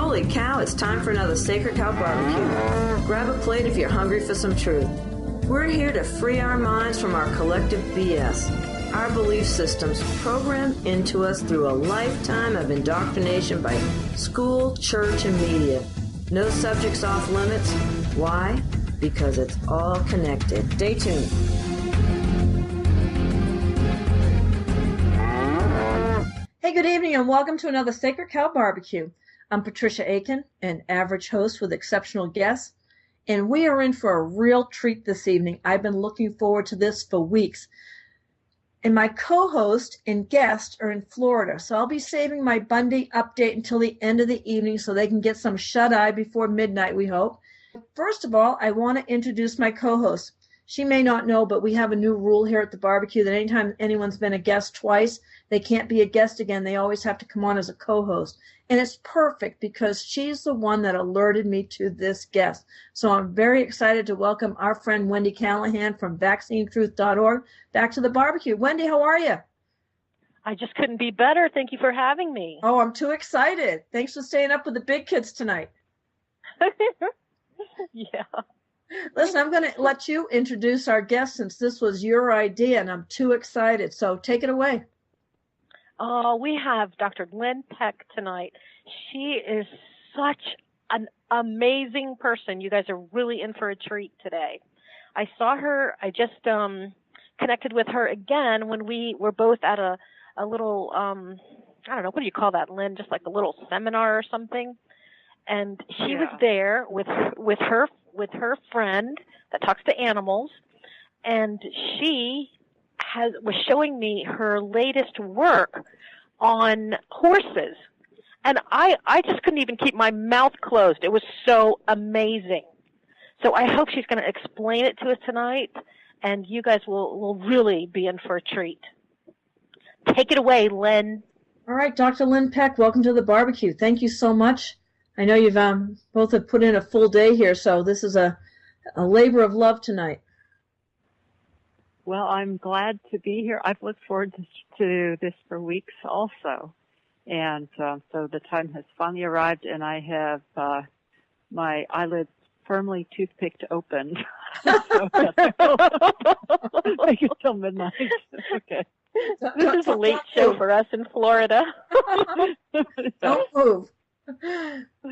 Holy cow, it's time for another Sacred Cow Barbecue. Grab a plate if you're hungry for some truth. We're here to free our minds from our collective BS, our belief systems programmed into us through a lifetime of indoctrination by school, church, and media. No subjects off limits. Why? Because it's all connected. Stay tuned. Hey, good evening, and welcome to another Sacred Cow Barbecue. I'm Patricia Aiken, an average host with exceptional guests, and we are in for a real treat this evening. I've been looking forward to this for weeks. And my co-host and guest are in Florida, so I'll be saving my Bundy update until the end of the evening so they can get some shut-eye before midnight, we hope. First of all, I want to introduce my co-host. She may not know, but we have a new rule here at the barbecue that anytime anyone's been a guest twice, they can't be a guest again. They always have to come on as a co-host. And it's perfect because she's the one that alerted me to this guest. So I'm very excited to welcome our friend Wendy Callahan from vaccinetruth.org back to the barbecue. Wendy, how are you? I just couldn't be better. Thank you for having me. Oh, I'm too excited. Thanks for staying up with the big kids tonight. Yeah. Listen, I'm going to let you introduce our guest since this was your idea, and I'm too excited. So take it away. We have Dr. Lynn Peck tonight. She is such an amazing person. You guys are really in for a treat today. I saw her, I just connected with her again when we were both at a little, I don't know, what do you call that, Lynn? Just like a little seminar or something. And she was there with her friend that talks to animals, and she was showing me her latest work on horses. And I just couldn't even keep my mouth closed. It was so amazing. So I hope she's going to explain it to us tonight, and you guys will really be in for a treat. Take it away, Lynn. All right, Dr. Lynn Peck, welcome to the barbecue. Thank you so much. I know you've both have put in a full day here, so this is a labor of love tonight. Well, I'm glad to be here. I've looked forward to this for weeks also. And so the time has finally arrived, and I have my eyelids firmly toothpicked open. So make it till midnight. Okay. This is a late show for us in Florida. Don't move.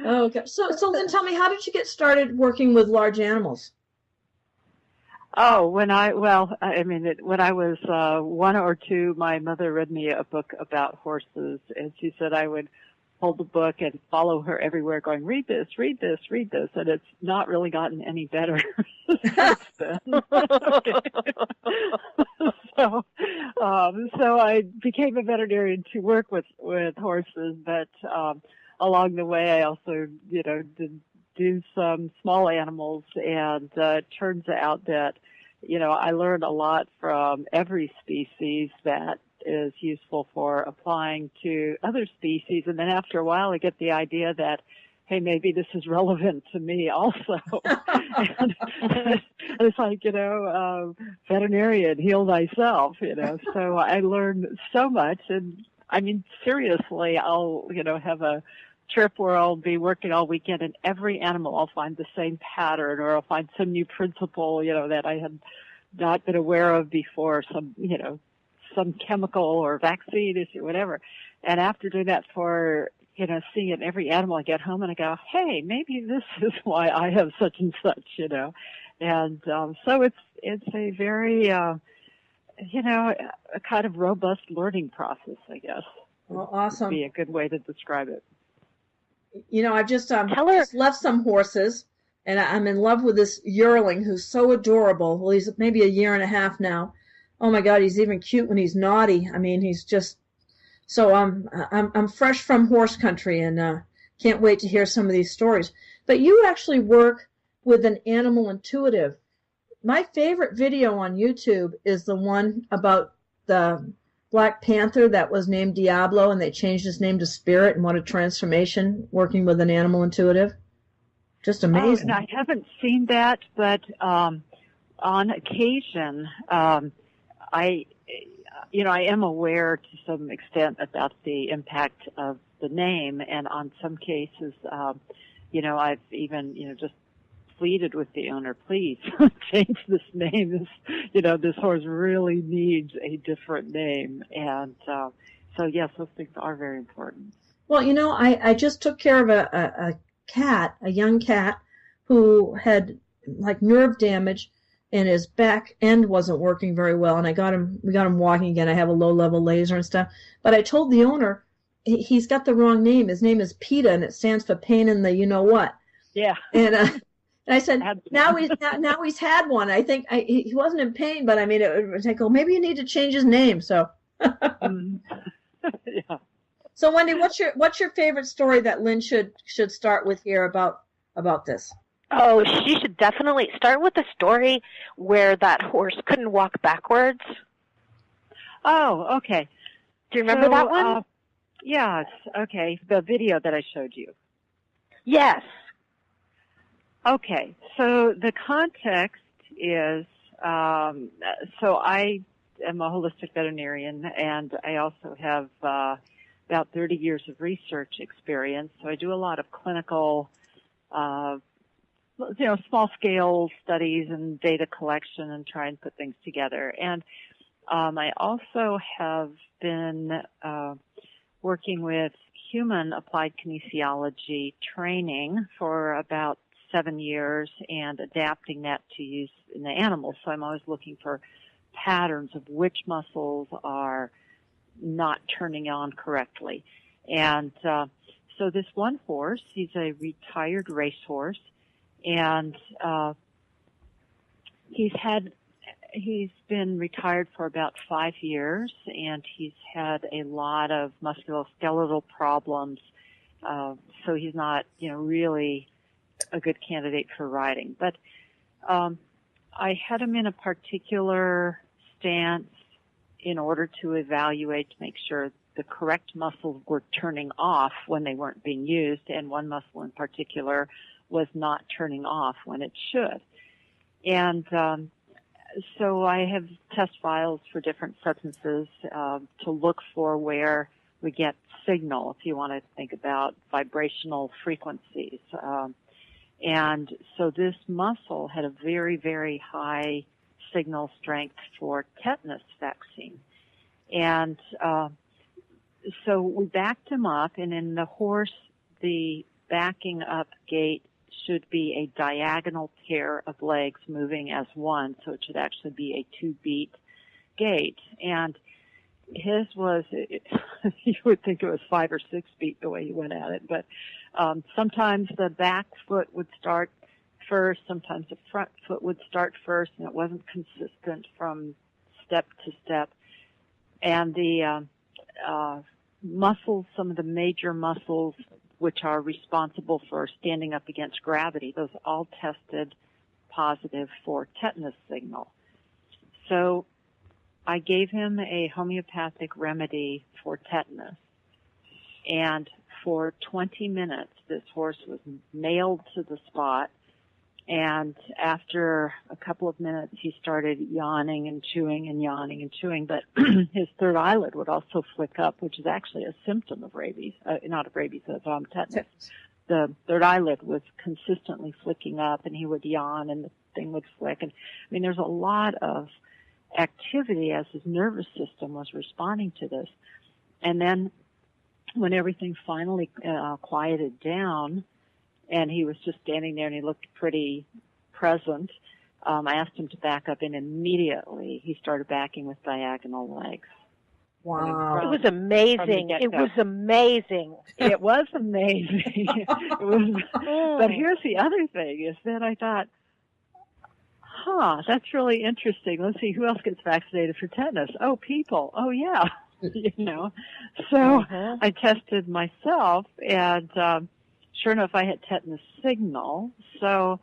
Okay. So Lynn, tell me, how did you get started working with large animals? Oh, when I was 1 or 2, my mother read me a book about horses, and she said I would hold the book and follow her everywhere going, read this, read this, read this, and it's not really gotten any better since then. So I became a veterinarian to work with horses, but along the way I also, did do some small animals, and it turns out that, I learned a lot from every species that is useful for applying to other species. And then after a while, I get the idea that, hey, maybe this is relevant to me also. And it's like, veterinarian, heal thyself, So I learned so much. And I mean, seriously, I'll, have a trip where I'll be working all weekend, and every animal I'll find the same pattern, or I'll find some new principle, that I had not been aware of before, some chemical or vaccine issue, whatever. And after doing that for, seeing it in every animal, I get home and I go, hey, maybe this is why I have such and such, And so it's a very, a kind of robust learning process, I guess. Well, awesome. Would be a good way to describe it. I've just left some horses, and I'm in love with this yearling who's so adorable. Well, he's maybe a year and a half now. Oh my God, he's even cute when he's naughty. I mean, he's just so. I'm fresh from horse country, and can't wait to hear some of these stories. But you actually work with an animal intuitive. My favorite video on YouTube is the one about the Black Panther that was named Diablo, and they changed his name to Spirit, and what a transformation working with an animal intuitive. Just amazing. I haven't seen that, but on occasion, I am aware to some extent about the impact of the name. And on some cases, I've even, just pleaded with the owner, please change this name. This horse really needs a different name. And so yes, those things are very important. Well, I just took care of a cat, a young cat, who had like nerve damage and his back end wasn't working very well. And we got him walking again. I have a low-level laser and stuff. But I told the owner, he's got the wrong name. His name is PETA, and it stands for pain in the you-know-what. Yeah. And I said, now he's had one. I think he wasn't in pain, but I mean, it was like, maybe you need to change his name. So, yeah. So Wendy, what's your favorite story that Lynn should start with here about this? Oh, she should definitely start with the story where that horse couldn't walk backwards. Oh, okay. Do you remember that one? Yes. Okay. The video that I showed you. Yes. Okay. So the context is, so I am a holistic veterinarian, and I also have about 30 years of research experience. So I do a lot of clinical, small-scale studies and data collection and try and put things together. And I also have been working with human applied kinesiology training for about 7 years and adapting that to use in the animals. So I'm always looking for patterns of which muscles are not turning on correctly. And so this one horse, he's a retired racehorse, and he's been retired for about 5 years, and he's had a lot of musculoskeletal problems. So he's not, really a good candidate for riding. But I had him in a particular stance in order to evaluate to make sure the correct muscles were turning off when they weren't being used, and one muscle in particular was not turning off when it should. And so I have test files for different substances to look for where we get signal, if you want to think about vibrational frequencies. And so this muscle had a very, very high signal strength for tetanus vaccine. And so we backed him up, and in the horse, the backing up gait should be a diagonal pair of legs moving as one, so it should actually be a 2-beat gait. And his was, you would think it was 5 or 6 beat the way he went at it, but sometimes the back foot would start first, sometimes the front foot would start first, and it wasn't consistent from step to step. And the muscles, some of the major muscles which are responsible for standing up against gravity, those all tested positive for tetanus signal. So I gave him a homeopathic remedy for tetanus, and for 20 minutes this horse was nailed to the spot, and after a couple of minutes he started yawning and chewing and yawning and chewing, but his third eyelid would also flick up, which is actually a symptom of rabies, not of rabies, of tetanus. The third eyelid was consistently flicking up, and he would yawn and the thing would flick. And I mean, there's a lot of activity as his nervous system was responding to this. And then when everything finally quieted down and he was just standing there and he looked pretty present, I asked him to back up, and immediately he started backing with diagonal legs. Wow. It was amazing. It was amazing. It was amazing. But here's the other thing is that I thought, that's really interesting. Let's see, who else gets vaccinated for tetanus? Oh, people. Oh, yeah. So I tested myself, and sure enough, I had tetanus signal. So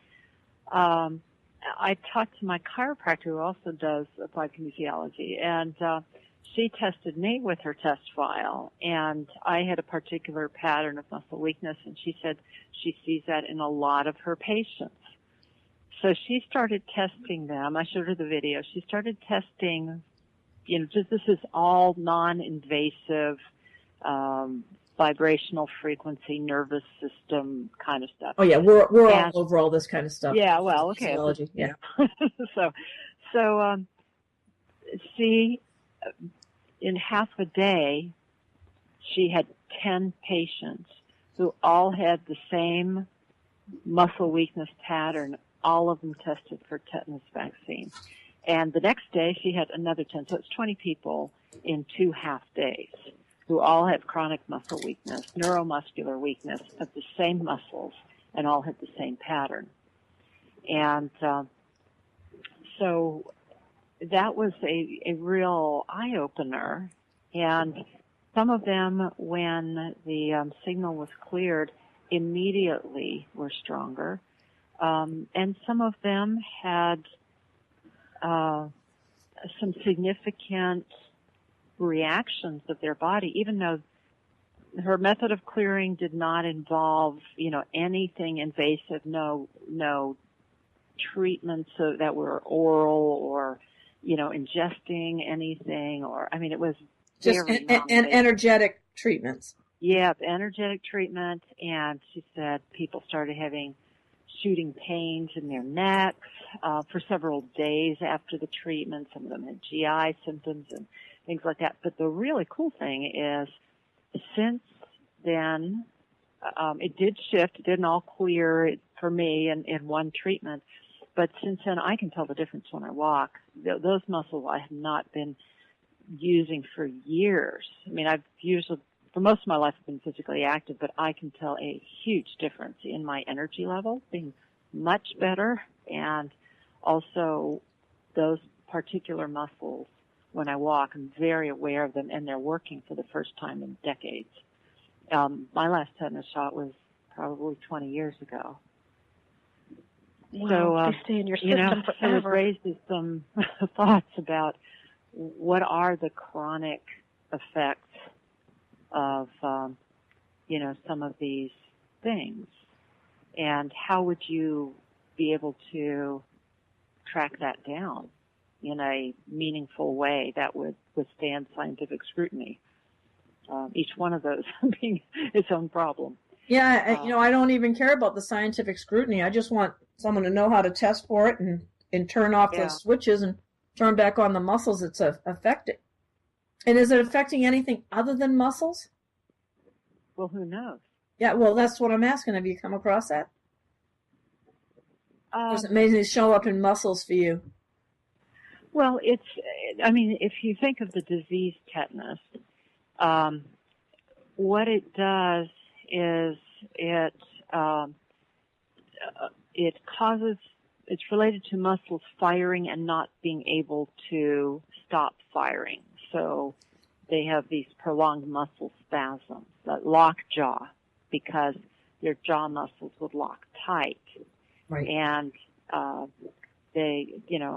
I talked to my chiropractor, who also does applied kinesiology, and she tested me with her test file, and I had a particular pattern of muscle weakness, and she said she sees that in a lot of her patients. So she started testing them. I showed her the video. She started testing, just this is all non-invasive, vibrational frequency, nervous system kind of stuff. Oh yeah, we're all over all this kind of stuff. Yeah, well, okay. Physiology, yeah. So, see, in half a day, she had 10 patients who all had the same muscle weakness pattern. All of them tested for tetanus vaccine. And the next day, she had another 10. So it's 20 people in 2 half days who all have chronic muscle weakness, neuromuscular weakness of the same muscles, and all had the same pattern. And so that was a real eye-opener. And some of them, when the signal was cleared, immediately were stronger. And some of them had some significant reactions of their body, even though her method of clearing did not involve, anything invasive, no treatments that were oral or, ingesting anything, it was just energetic treatments. Yeah, energetic treatment, and she said people started having shooting pains in their necks for several days after the treatment. Some of them had GI symptoms and things like that. But the really cool thing is, since then, it did shift. It didn't all clear for me in one treatment. But since then, I can tell the difference when I walk. Those muscles I have not been using for years. I've usually, for most of my life, I've been physically active, but I can tell a huge difference in my energy level, being much better, and also those particular muscles, when I walk, I'm very aware of them, and they're working for the first time in decades. My last tetanus shot was probably 20 years ago. Wow, they stay in your system forever. So it raises some thoughts about what are the chronic effects of, some of these things, and how would you be able to track that down in a meaningful way that would withstand scientific scrutiny? Each one of those being its own problem. Yeah, I don't even care about the scientific scrutiny. I just want someone to know how to test for it and turn off those switches and turn back on the muscles it's affecting. And is it affecting anything other than muscles? Well, who knows? Yeah, well, that's what I'm asking. Have you come across that? Does it mainly show up in muscles for you? Well, if you think of the disease tetanus, what it does is it causes, it's related to muscles firing and not being able to stop firing. So they have these prolonged muscle spasms that lock jaw because their jaw muscles would lock tight. Right. And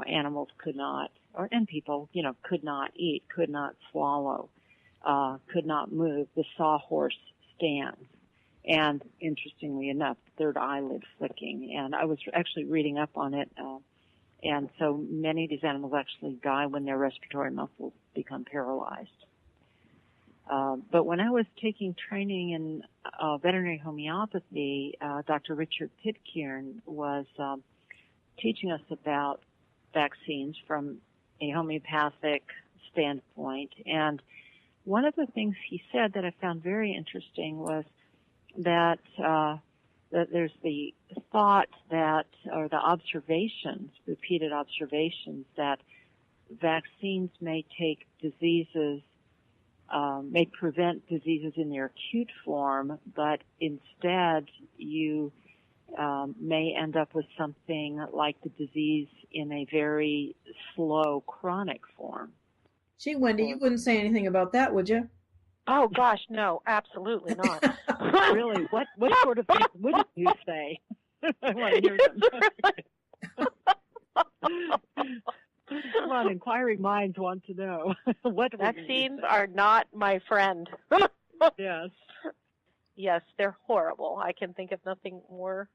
animals could not, and people, could not eat, could not swallow, could not move. The sawhorse stands. And interestingly enough, third eyelid flicking. And I was actually reading up on it. And so many of these animals actually die when their respiratory muscles become paralyzed. But when I was taking training in veterinary homeopathy, Dr. Richard Pitcairn was teaching us about vaccines from a homeopathic standpoint. And one of the things he said that I found very interesting was that there's the thought that, or the observations, repeated observations, that vaccines may take diseases, may prevent diseases in their acute form, but instead you may end up with something like the disease in a very slow chronic form. Gee, Wendy, you wouldn't say anything about that, would you? Oh gosh, no, absolutely not. Really, what sort of things would you say? I want to hear them. Come on, inquiring minds want to know. What vaccines are not my friend. Yes. Yes, they're horrible. I can think of nothing more.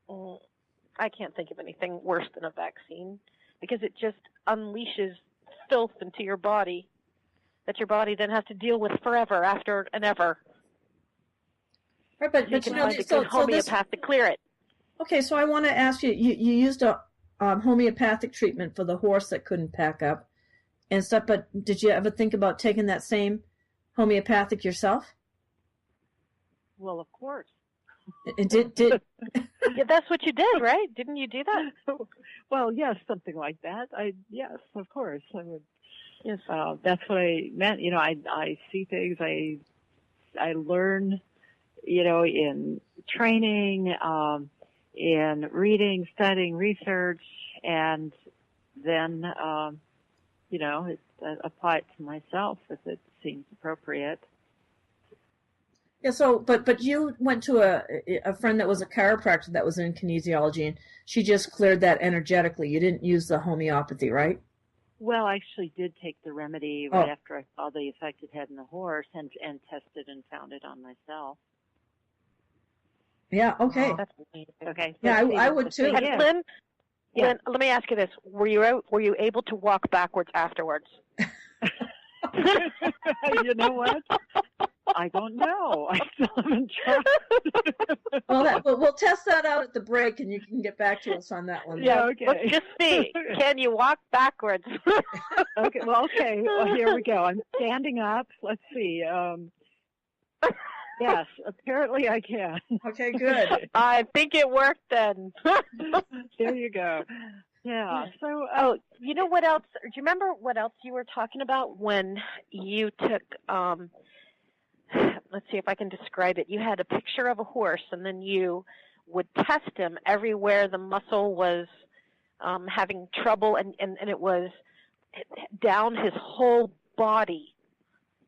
I can't think of anything worse than a vaccine, because it just unleashes filth into your body that your body then has to deal with forever, after and ever. Right, So you can find a good homeopath to clear it. Okay, so I want to ask you, you used a homeopathic treatment for the horse that couldn't pack up and stuff, but did you ever think about taking that same homeopathic yourself? Well, of course. Did Yeah, that's what you did, right? Didn't you do that? Well, yes, something like that. Yes, of course, I would. Yes. That's what I meant. I see things. I learn, in training, in reading, studying, research, and then, apply it to myself if it seems appropriate. Yeah, so but you went to a friend that was a chiropractor that was in kinesiology, and she just cleared that energetically. You didn't use the homeopathy, right? Well, I actually did take the remedy right after I saw the effect it had in the horse and tested and found it on myself. Yeah, okay. Oh, that's amazing. Okay. Yeah, I would too. And Lynn, let me ask you this: Were you able to walk backwards afterwards? You know what? I don't know. I still haven't tried. Well, we'll test that out at the break, and you can get back to us on that one. Yeah, okay. Let's just see. Can you walk backwards? Okay. Well, here we go. I'm standing up. Let's see. Yes, apparently I can. Okay, good. I think it worked then. There you go. Yeah. So, you know what else? Do you remember what else you were talking about when you took? Let's see if I can describe it. You had a picture of a horse, and then you would test him everywhere the muscle was having trouble, and it was down his whole body.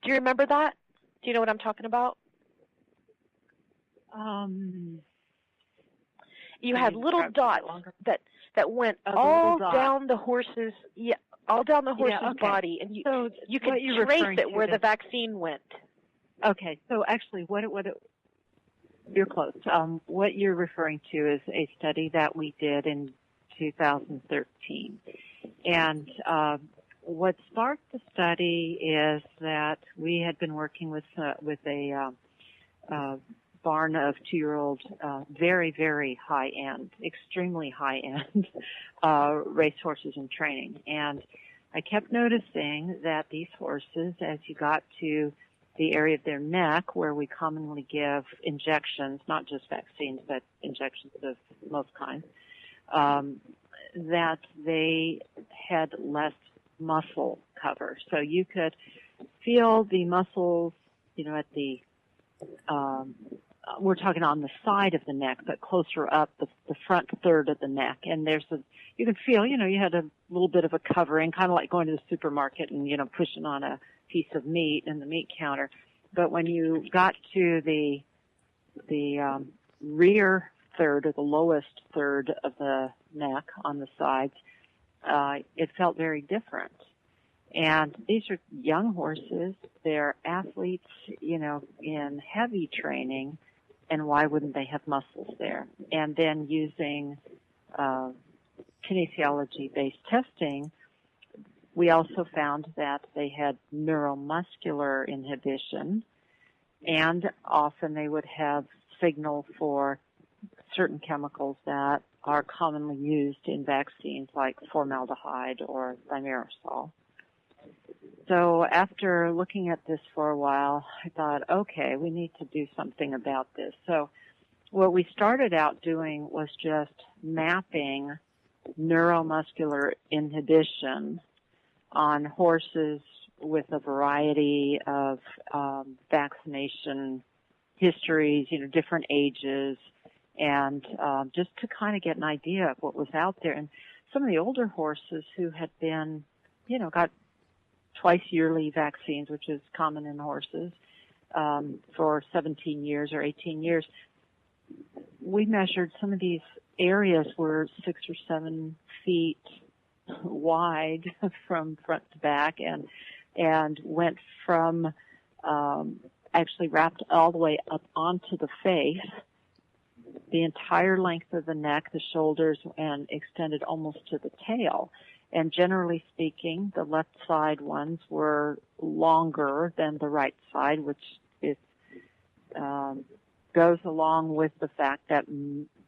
Do you remember that? Do you know what I'm talking about? You had little dots that went all down the horse's body, and you could trace it where the vaccine went. Okay, so actually, you're close. What you're referring to is a study that we did in 2013, and what sparked the study is that we had been working with a barn of 2-year-old, very, very high-end, extremely high-end racehorses in training. And I kept noticing that these horses, as you got to the area of their neck where we commonly give injections, not just vaccines, but injections of most kinds, that they had less muscle cover. So you could feel the muscles, at the we're talking on the side of the neck, but closer up the front third of the neck. And you could feel, you had a little bit of a covering, kind of like going to the supermarket and, pushing on a piece of meat in the meat counter. But when you got to the rear third, or the lowest third of the neck on the sides, it felt very different. And these are young horses. They're athletes, in heavy training. And why wouldn't they have muscles there? And then using kinesiology-based testing, we also found that they had neuromuscular inhibition, and often they would have signal for certain chemicals that are commonly used in vaccines like formaldehyde or thimerosal. So after looking at this for a while, I thought, okay, we need to do something about this. So what we started out doing was just mapping neuromuscular inhibition on horses with a variety of vaccination histories, different ages, and just to kind of get an idea of what was out there. And some of the older horses who had been, got twice yearly vaccines, which is common in horses, for 17 years or 18 years, we measured some of these areas were 6 or 7 feet wide from front to back, and went from actually wrapped all the way up onto the face, the entire length of the neck, the shoulders, and extended almost to the tail. And generally speaking, the left side ones were longer than the right side, which is goes along with the fact that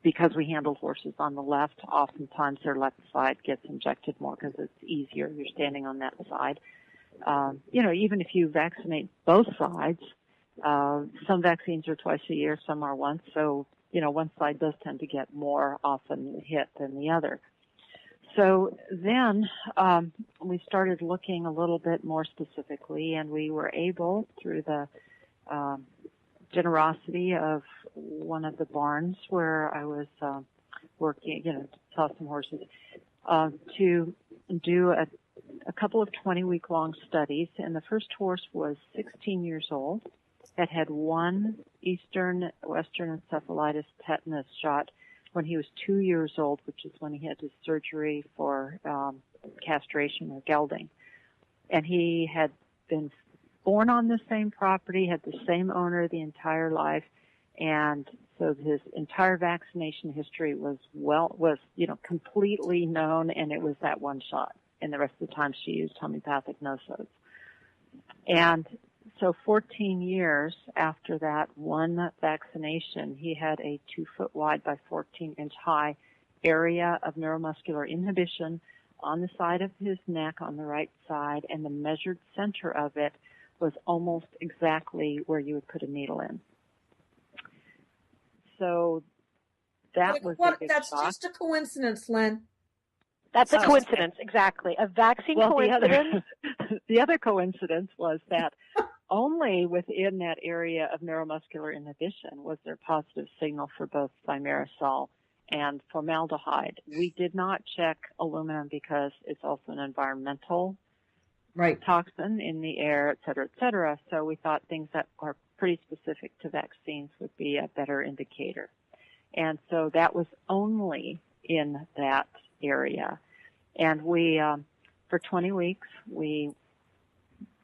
because we handle horses on the left, oftentimes their left side gets injected more because it's easier. You're standing on that side. Even if you vaccinate both sides, some vaccines are twice a year, some are once. So, one side does tend to get more often hit than the other. So then we started looking a little bit more specifically, and we were able, through the generosity of one of the barns where I was working, saw some horses, to do a couple of 20-week-long studies. And the first horse was 16 years old, had one Western encephalitis tetanus shot when he was 2 years old, which is when he had his surgery for castration or gelding. And he had been born on the same property, had the same owner the entire life, and so his entire vaccination history was completely known, and it was that one shot. And the rest of the time she used homeopathic nosodes. And so 14 years after that one vaccination, he had a 2-foot wide by 14-inch high area of neuromuscular inhibition on the side of his neck on the right side, and the measured center of it was almost exactly where you would put a needle in. So that was a big that's shock. just a coincidence, Lynn. That's a coincidence, exactly. A vaccine coincidence. The other coincidence was that only within that area of neuromuscular inhibition was there positive signal for both thimerosal and formaldehyde. We did not check aluminum because it's also an environmental toxin in the air, et cetera, et cetera. So we thought things that are pretty specific to vaccines would be a better indicator. And so that was only in that area. And we, for 20 weeks,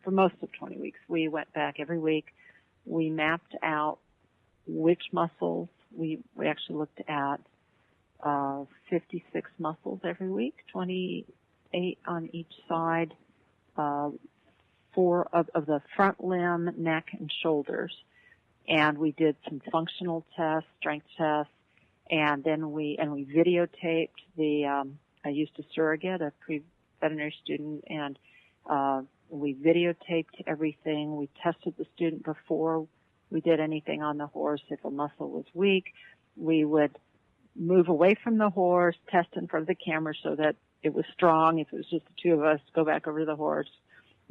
for most of 20 weeks, we went back every week. We mapped out which muscles. We actually looked at 56 muscles every week, 28 on each side, 4 of the front limb, neck, and shoulders. And we did some functional tests, strength tests, and then we videotaped I used a surrogate, a pre-veterinary student, and we videotaped everything. We tested the student before we did anything on the horse. If a muscle was weak, we would move away from the horse, test in front of the camera so that it was strong. If it was just the two of us, go back over to the horse,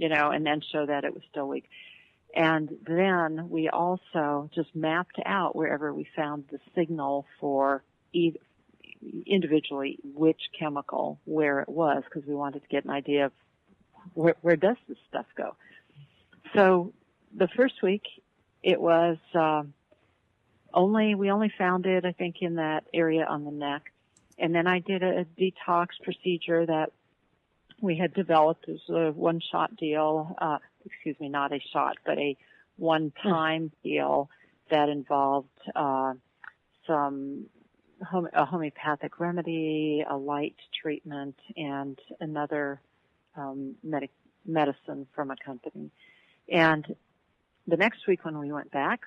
and then show that it was still weak. And then we also just mapped out wherever we found the signal for individually which chemical, where it was, because we wanted to get an idea of where does this stuff go. So the first week, it was we only found it, I think, in that area on the neck. And then I did a detox procedure that we had developed as a one-shot deal, not a shot, but a one-time deal that involved a homeopathic remedy, a light treatment, and another medicine from a company. And the next week when we went back,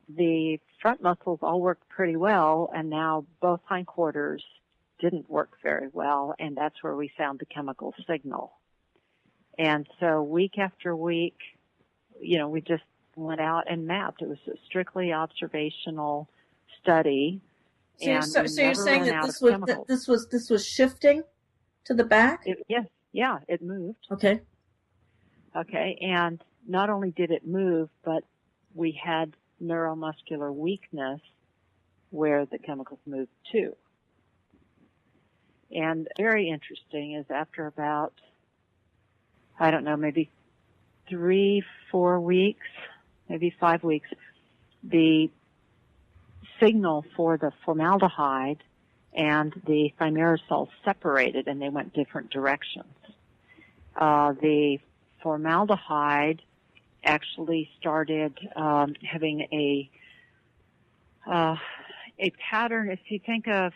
the front muscles all worked pretty well, and now both hindquarters didn't work very well, and that's where we found the chemical signal. And so week after week, we just went out and mapped. It was a strictly observational study. So you're saying that this was shifting to the back? It moved. Okay. Okay, and not only did it move, but we had neuromuscular weakness where the chemicals moved to. And very interesting is after about, maybe 3-4 weeks, maybe 5 weeks, the signal for the formaldehyde and the thimerosal separated, and they went different directions. The formaldehyde actually started having a pattern. If you think of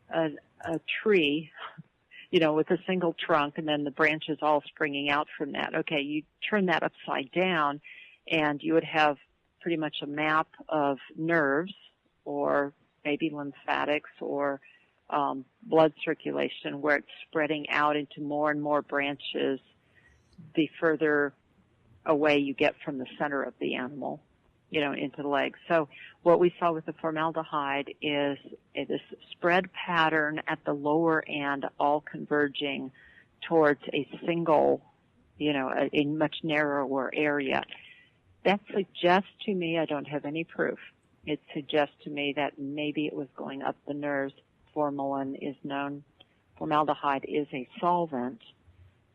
a tree, with a single trunk and then the branches all springing out from that. Okay, you turn that upside down, and you would have pretty much a map of nerves or maybe lymphatics or blood circulation, where it's spreading out into more and more branches the further away you get from the center of the animal, into the legs. So what we saw with the formaldehyde is this spread pattern at the lower end, all converging towards a single, a much narrower area. That suggests to me, I don't have any proof, it suggests to me that maybe it was going up the nerves. Formaldehyde is a solvent,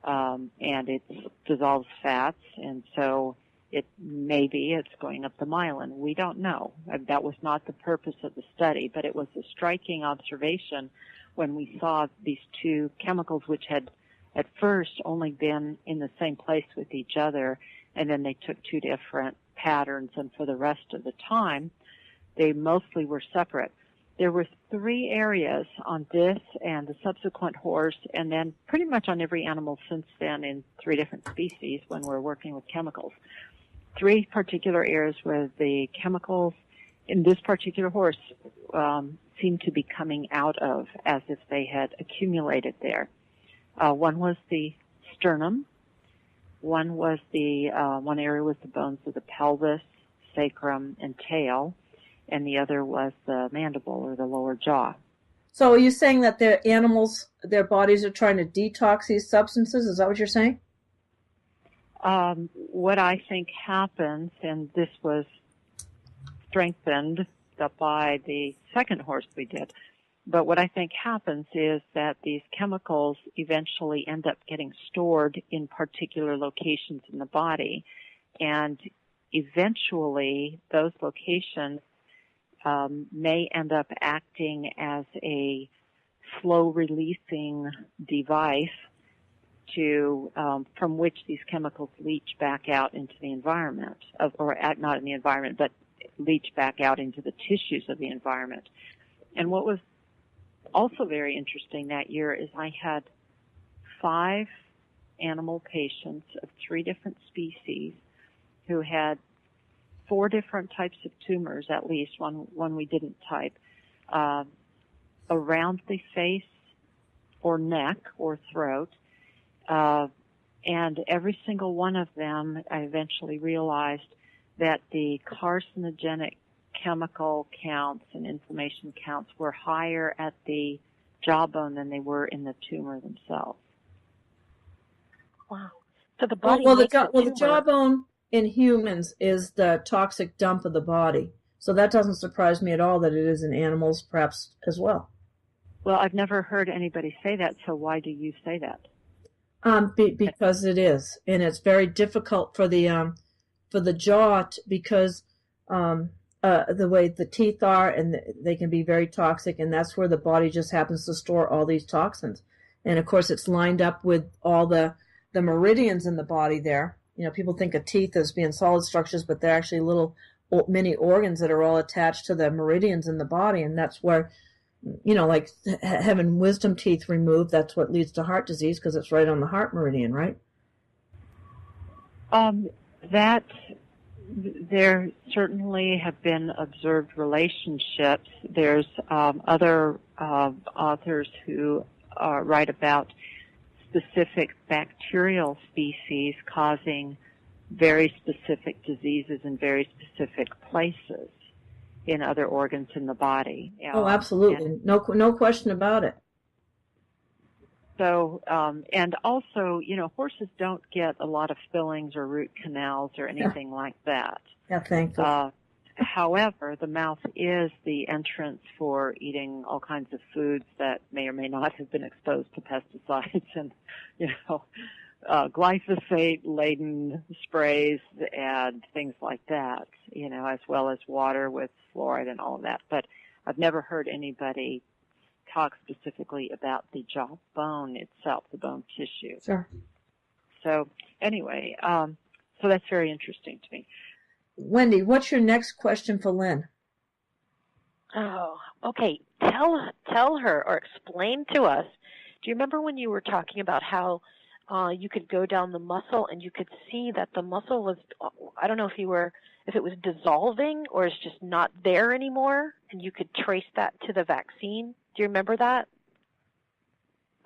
and it dissolves fats, and so maybe it's going up the myelin. We don't know. That was not the purpose of the study, but it was a striking observation when we saw these two chemicals, which had at first only been in the same place with each other, and then they took two different patterns, and for the rest of the time, they mostly were separate. There were 3 areas on this and the subsequent horse, and then pretty much on every animal since then in 3 different species when we're working with chemicals. 3 particular areas where the chemicals in this particular horse seemed to be coming out of as if they had accumulated there. One was the sternum. One area was the bones of the pelvis, sacrum, and tail. And the other was the mandible or the lower jaw. So are you saying that the animals, their bodies are trying to detox these substances? Is that what you're saying? What I think happens, and this was strengthened by the second horse we did, but what I think happens is that these chemicals eventually end up getting stored in particular locations in the body, and eventually those locations may end up acting as a slow-releasing device from which these chemicals leach back out into the environment, not in the environment, but leach back out into the tissues of the environment. And what was also very interesting that year is I had 5 animal patients of 3 different species who had 4 different types of tumors, at least one we didn't type, around the face or neck or throat. And every single one of them, I eventually realized that the carcinogenic chemical counts and inflammation counts were higher at the jawbone than they were in the tumor themselves. Wow. So the body the jawbone in humans is the toxic dump of the body. So that doesn't surprise me at all that it is in animals perhaps as well. Well, I've never heard anybody say that, so why do you say that? Because it is, and it's very difficult for the jaw because the way the teeth are, and they can be very toxic, and that's where the body just happens to store all these toxins. And of course, it's lined up with all the meridians in the body there. People think of teeth as being solid structures, but they're actually little mini organs that are all attached to the meridians in the body, and that's where, like having wisdom teeth removed, that's what leads to heart disease because it's right on the heart meridian, right? That there certainly have been observed relationships. There's other authors who write about specific bacterial species causing very specific diseases in very specific places in other organs in the body. Oh, absolutely. No question about it. So, and also, horses don't get a lot of fillings or root canals or anything like that. Yeah, thankfully. However, the mouth is the entrance for eating all kinds of foods that may or may not have been exposed to pesticides and, glyphosate-laden sprays and things like that, as well as water with fluoride and all of that. But I've never heard anybody talk specifically about the jawbone itself, the bone tissue. Sure. So anyway, so that's very interesting to me. Wendy, what's your next question for Lynn? Oh, okay. Tell her or explain to us. Do you remember when you were talking about how you could go down the muscle and you could see that the muscle was, I don't know if you were if it was dissolving or is just not there anymore, and you could trace that to the vaccine. Do you remember that?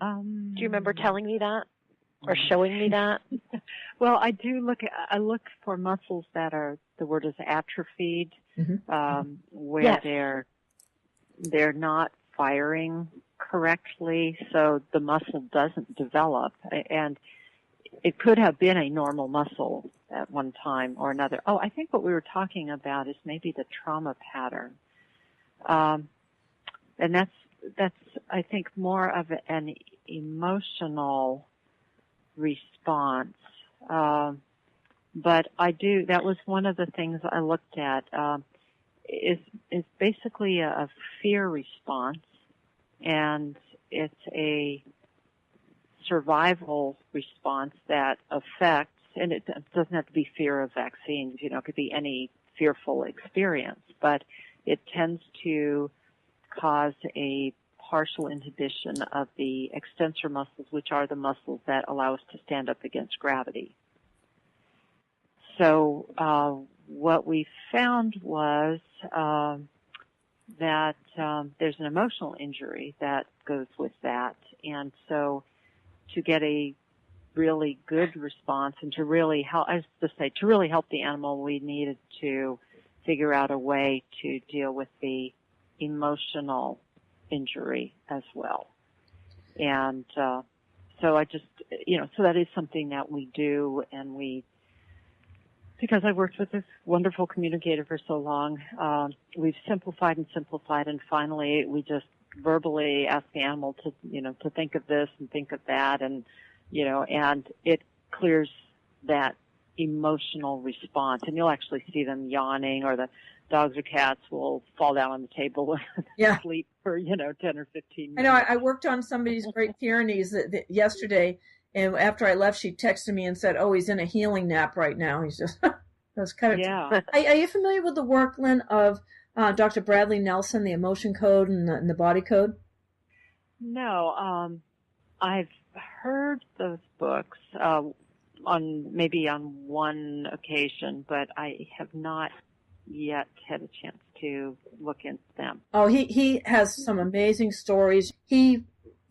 Do you remember telling me that or showing me that? Well, I look for muscles that are, the word is atrophied, where Yes. they're not firing correctly, so the muscle doesn't develop. And it could have been a normal muscle at one time or another. Oh, I think what we were talking about is maybe the trauma pattern. And that's I think more of an emotional response. But that was one of the things I looked at, is basically a fear response, and it's a survival response that affects, and it doesn't have to be fear of vaccines, it could be any fearful experience, but it tends to cause a partial inhibition of the extensor muscles, which are the muscles that allow us to stand up against gravity. So what we found was that there's an emotional injury that goes with that, and so to get a really good response and to really help, to really help the animal, we needed to figure out a way to deal with the emotional injury as well. And so I just, so that is something that we do, and because I've worked with this wonderful communicator for so long, we've simplified, and finally we just verbally ask the animal to, to think of this and think of that, and, and it clears that emotional response. And you'll actually see them yawning, or the dogs or cats will fall down on the table and sleep for, 10 or 15 minutes. I know. I worked on somebody's Great Pyrenees yesterday, and after I left, she texted me and said, "Oh, he's in a healing nap right now." He's just, that's kind of. Yeah. Are you familiar with the work, Lynn, of Dr. Bradley Nelson, the emotion code and the body code? No. I've heard those books maybe on one occasion, but I have not yet had a chance to look into them. Oh, he has some amazing stories. He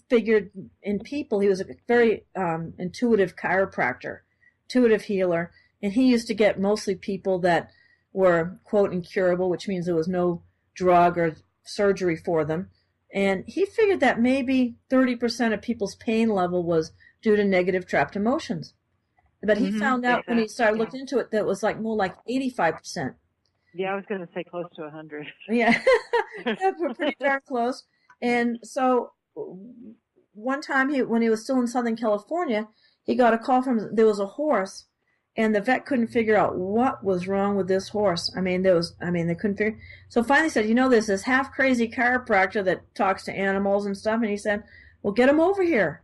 figured in people, he was a very intuitive chiropractor, intuitive healer, and he used to get mostly people that were, quote, incurable, which means there was no drug or surgery for them. And he figured that maybe 30% of people's pain level was due to negative trapped emotions. But he found out when he started looking into it that it was more like 85%. Yeah, I was going to say close to 100. Yeah, we're pretty darn close. And so one time when he was still in Southern California, he got a call there was a horse, and the vet couldn't figure out what was wrong with this horse. They couldn't figure. So finally said, there's this half crazy chiropractor that talks to animals and stuff. And he said, well, get him over here.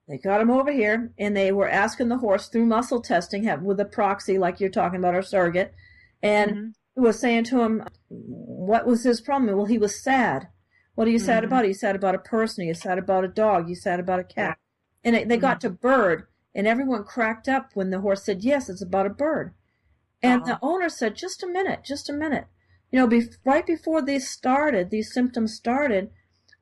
They got him over here, and they were asking the horse through muscle testing with a proxy, like you're talking about, or surrogate, and was saying to him, what was his problem? Well, he was sad. What are you sad about? He's sad about a person. He's sad about a dog. He's sad about a cat. And they got to bird, and everyone cracked up when the horse said, yes, it's about a bird. And the owner said, just a minute. Right before these symptoms started,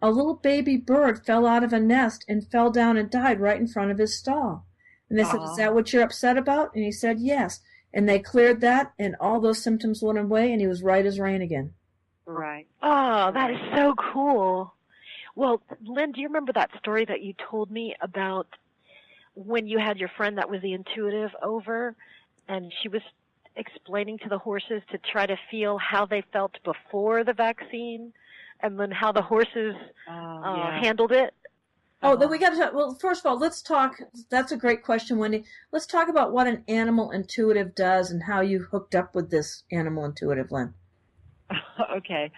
a little baby bird fell out of a nest and fell down and died right in front of his stall. And they said, is that what you're upset about? And he said, yes. And they cleared that, and all those symptoms went away, and he was right as rain again. Right. Oh, that is so cool. Well, Lynn, do you remember that story that you told me about when you had your friend that was the intuitive over, and she was explaining to the horses to try to feel how they felt before the vaccine, and then how the horses handled it? Oh, then we got to talk. Well, first of all, let's talk. That's a great question, Wendy. Let's talk about what an animal intuitive does and how you hooked up with this animal intuitive, Lynn. Okay.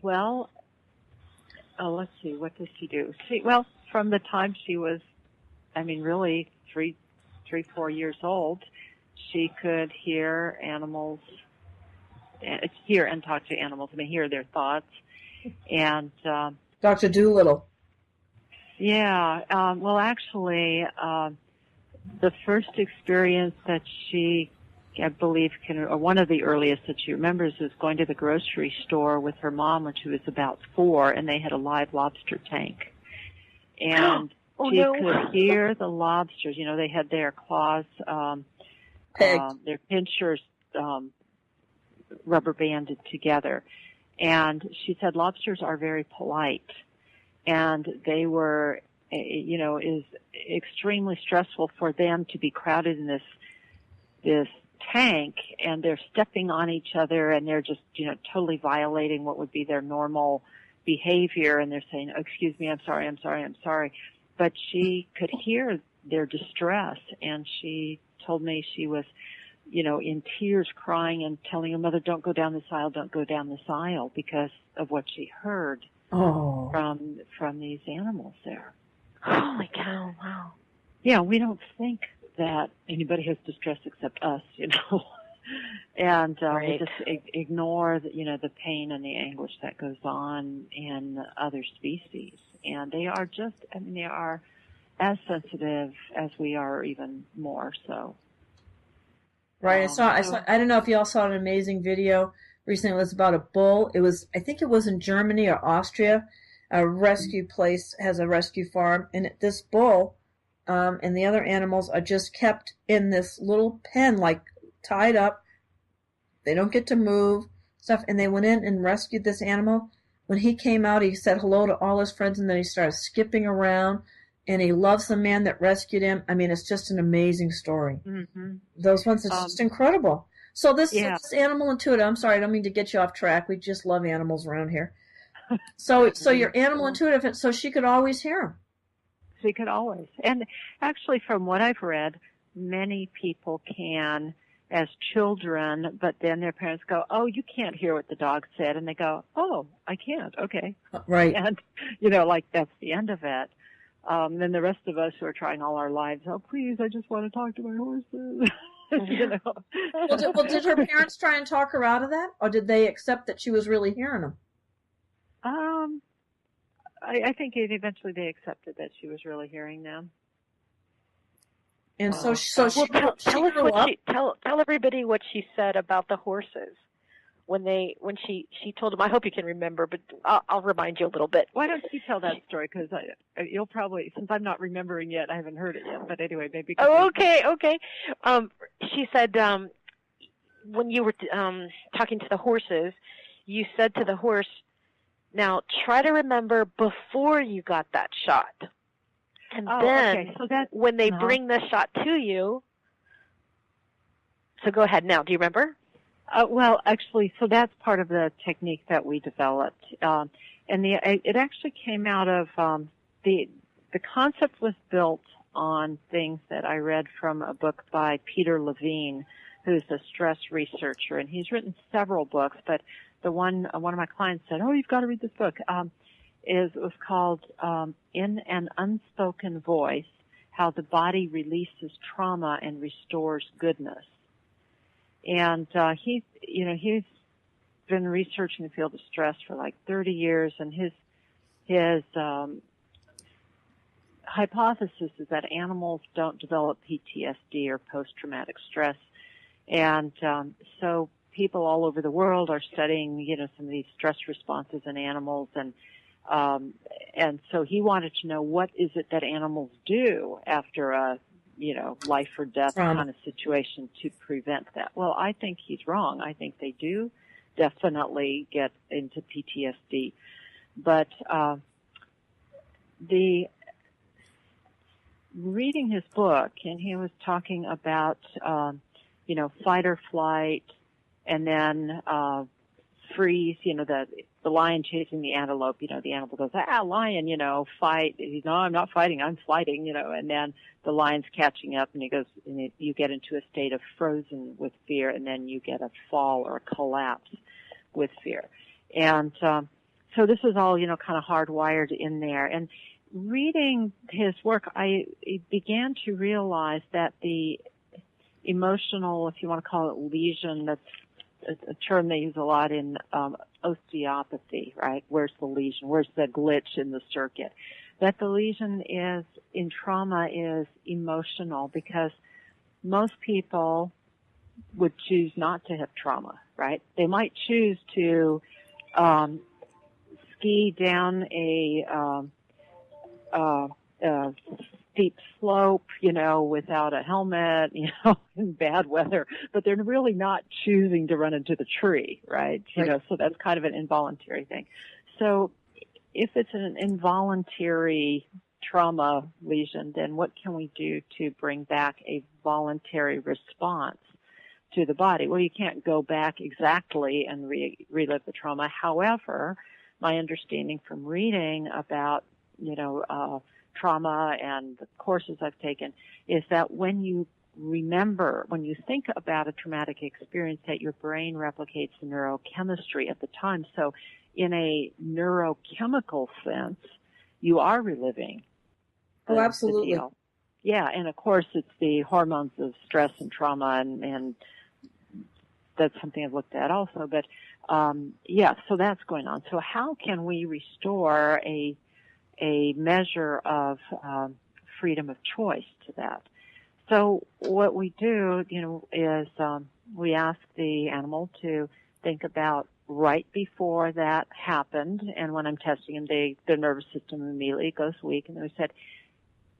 Well, let's see. What does she do? From the time she was, really 4 years old, she could hear animals, hear and talk to animals. Hear their thoughts. And Dr. Doolittle. Yeah. Actually, the first experience that she I believe, or one of the earliest that she remembers is going to the grocery store with her mom when she was about 4, and they had a live lobster tank. And she could hear the lobsters. You know, they had their claws, their pinchers rubber banded together. And she said lobsters are very polite. And they were, you know, is extremely stressful for them to be crowded in this tank, and they're stepping on each other, and they're just, you know, totally violating what would be their normal behavior, and they're saying, oh, excuse me, I'm sorry, I'm sorry, I'm sorry. But she could hear their distress, and she told me she was, you know, in tears, crying and telling her mother, don't go down this aisle, don't go down this aisle, because of what she heard from these animals there. Holy cow, wow. Yeah, we don't think that anybody has distress except us, you know. And we just ignore, you know, the pain and the anguish that goes on in other species. And they are just, I mean, they are as sensitive as we are, even more so. Right. I don't know if y'all saw an amazing video recently. It was about a bull. I think it was in Germany or Austria. A rescue place has a rescue farm, and this bull and the other animals are just kept in this little pen, like tied up. They don't get to move, stuff. And they went in and rescued this animal. When he came out, he said hello to all his friends, and then he started skipping around. And he loves the man that rescued him. I mean, it's just an amazing story. Mm-hmm. Those ones are just incredible. So this animal intuitive, I'm sorry, I don't mean to get you off track. We just love animals around here. So you're animal intuitive, so she could always hear him. She could always. And actually, from what I've read, many people can as children, but then their parents go, oh, you can't hear what the dog said. And they go, oh, I can't. Okay. Right. And, you know, like that's the end of it. Then the rest of us who are trying all our lives, oh, please, I just want to talk to my horses. You know. Well, did her parents try and talk her out of that? Or did they accept that she was really hearing them? I think eventually they accepted that she was really hearing them. And tell everybody what she said about the horses when she told them. I hope you can remember, but I'll remind you a little bit. Why don't you tell that story? Because you'll probably, since I'm not remembering yet, I haven't heard it yet. But anyway, maybe. Oh, okay. She said when you were talking to the horses, you said to the horse, now try to remember before you got that shot. And then when they bring the shot to you, so go ahead now. Do you remember? Well, actually, so that's part of the technique that we developed. And it actually came out of the concept was built on things that I read from a book by Peter Levine, who's a stress researcher, and he's written several books, but the one of my clients said, oh, you've got to read this book, it was called In an Unspoken Voice, How the Body Releases Trauma and Restores Goodness. And he's been researching the field of stress for like 30 years, and his hypothesis is that animals don't develop PTSD or post-traumatic stress. And so people all over the world are studying, you know, some of these stress responses in animals, and so he wanted to know what is it that animals do after a, you know, life or death kind of situation to prevent that. Well, I think he's wrong. I think they do definitely get into PTSD, but reading his book, and he was talking about you know, fight or flight, and then freeze, you know, the lion chasing the antelope, you know, the antelope goes, lion, you know, fight. He's, no, I'm not fighting, I'm flighting, you know, and then the lion's catching up, and he goes, and you get into a state of frozen with fear, and then you get a fall or a collapse with fear. And so this is all, you know, kind of hardwired in there. And reading his work, I began to realize that the emotional, if you want to call it lesion, that's a term they use a lot in osteopathy, right? Where's the lesion? Where's the glitch in the circuit? That the lesion is in trauma is emotional, because most people would choose not to have trauma, right? They might choose to ski down a steep slope, without a helmet, in bad weather, but they're really not choosing to run into the tree, right? So that's kind of an involuntary thing. So if it's an involuntary trauma lesion, then what can we do to bring back a voluntary response to the body? Well, you can't go back exactly and relive the trauma. However, my understanding from reading about, trauma and the courses I've taken is that when you think about a traumatic experience, that your brain replicates the neurochemistry at the time. So in a neurochemical sense, you are reliving Oh, absolutely. the deal. Yeah, and of course it's the hormones of stress and trauma, and that's something I've looked at also. But so that's going on. So how can we restore a measure of freedom of choice to that? So what we do, is we ask the animal to think about right before that happened, and when I'm testing them, their nervous system immediately goes weak, and we said,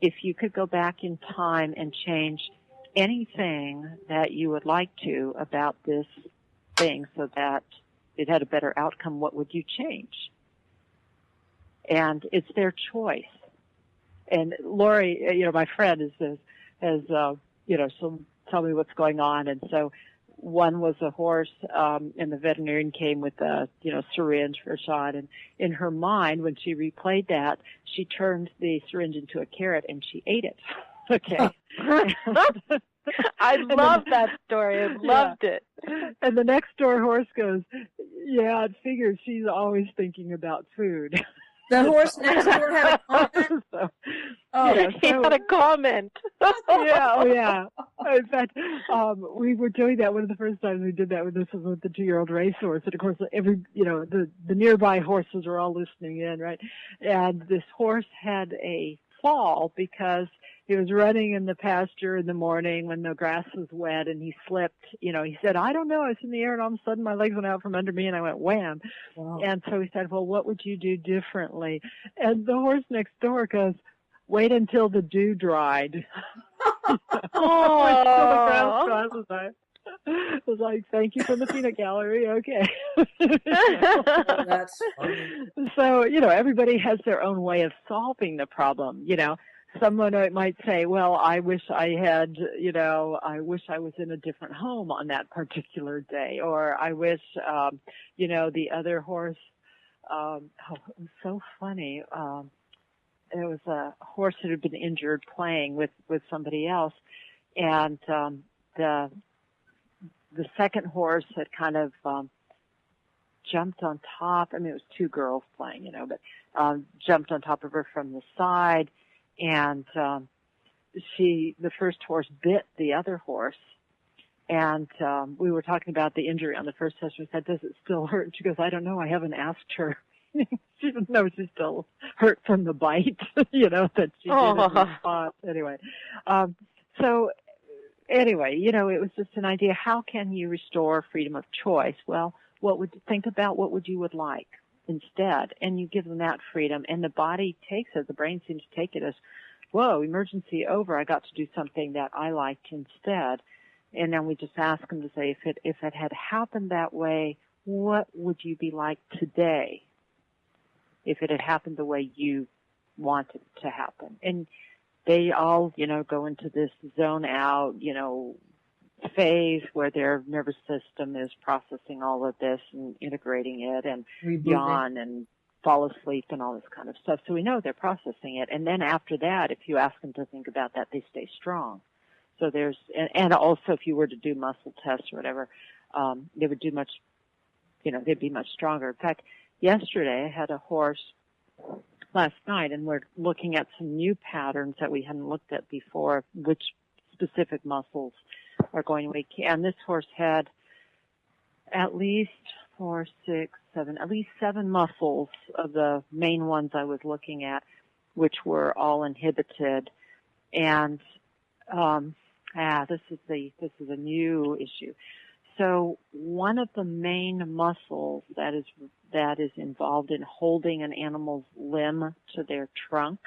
if you could go back in time and change anything that you would like to about this thing so that it had a better outcome, what would you change? And it's their choice. And Laurie, my friend, has so tell me what's going on. And so one was a horse, and the veterinarian came with a, syringe for a shot. And in her mind, when she replayed that, she turned the syringe into a carrot and she ate it. Okay. I love that story. I loved it. And the next door horse goes, yeah, it figures she's always thinking about food. The horse next door had a comment? He had a comment. Yeah. In fact, we were doing that one of the first times we did that with the 2-year-old racehorse. And of course, the nearby horses were all listening in, right? And this horse had a fall because he was running in the pasture in the morning when the grass was wet, and he slipped. He said, I don't know, I was in the air, and all of a sudden my legs went out from under me, and I went wham. Wow. And so he said, well, what would you do differently? And the horse next door goes, wait until the dew dried. Oh. I was like, thank you for the peanut gallery. Okay. That's funny. So, everybody has their own way of solving the problem. Someone might say, well, I wish I had, I wish I was in a different home on that particular day. Or I wish, the other horse, it was so funny. There was a horse that had been injured playing with somebody else. And, the second horse had kind of, jumped on top. I mean, it was 2 girls playing, but, jumped on top of her from the side. And the first horse bit the other horse, and we were talking about the injury on the first session. We said, does it still hurt? And she goes, I don't know. I haven't asked her. She doesn't know she's still hurt from the bite, that she did in the spot. Anyway, it was just an idea. How can you restore freedom of choice? Well, what would you would like instead, and you give them that freedom, and the body takes it, the brain seems to take it as, whoa, emergency over, I got to do something that I liked instead. And then we just ask them to say, if it had happened that way, what would you be like today if it had happened the way you wanted it to happen? And they all, go into this zone out, phase where their nervous system is processing all of this and integrating it, and yawn and fall asleep and all this kind of stuff. So we know they're processing it. And then after that, if you ask them to think about that, they stay strong. So and also if you were to do muscle tests or whatever, they would do much, they'd be much stronger. In fact, yesterday I had a horse last night, and we're looking at some new patterns that we hadn't looked at before, which specific muscles are going weak. And this horse had at least 4, 6, 7, at least 7 muscles of the main ones I was looking at, which were all inhibited. And This is a new issue. So one of the main muscles that is involved in holding an animal's limb to their trunk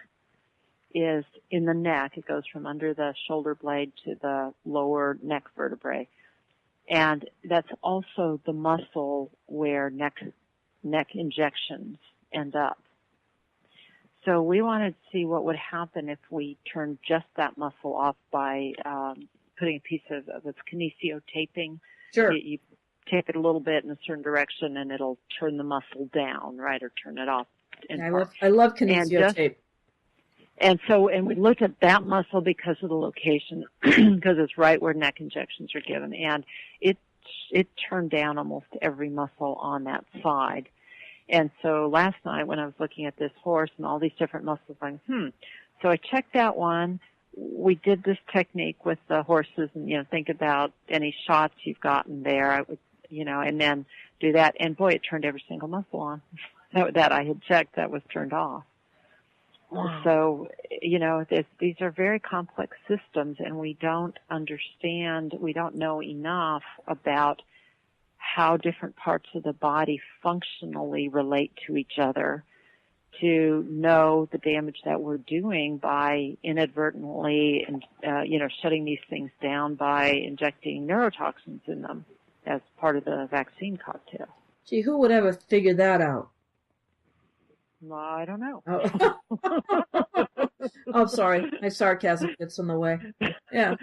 is in the neck. It goes from under the shoulder blade to the lower neck vertebrae. And that's also the muscle where neck injections end up. So we wanted to see what would happen if we turned just that muscle off by putting a piece of it's kinesio taping. Sure. You tape it a little bit in a certain direction, and it'll turn the muscle down, right, or turn it off. I love kinesio tape. And we looked at that muscle because of the location, because it's right where neck injections are given, and it turned down almost every muscle on that side. And so last night when I was looking at this horse and all these different muscles, I'm So I checked that one. We did this technique with the horses, and think about any shots you've gotten there. I would, and then do that. And boy, it turned every single muscle on that I had checked that was turned off. Wow. So, these are very complex systems, and we don't know enough about how different parts of the body functionally relate to each other to know the damage that we're doing by inadvertently, shutting these things down by injecting neurotoxins in them as part of the vaccine cocktail. Gee, who would ever figure that out? Well, I don't know. Oh. I'm sorry. My sarcasm gets in the way. Yeah.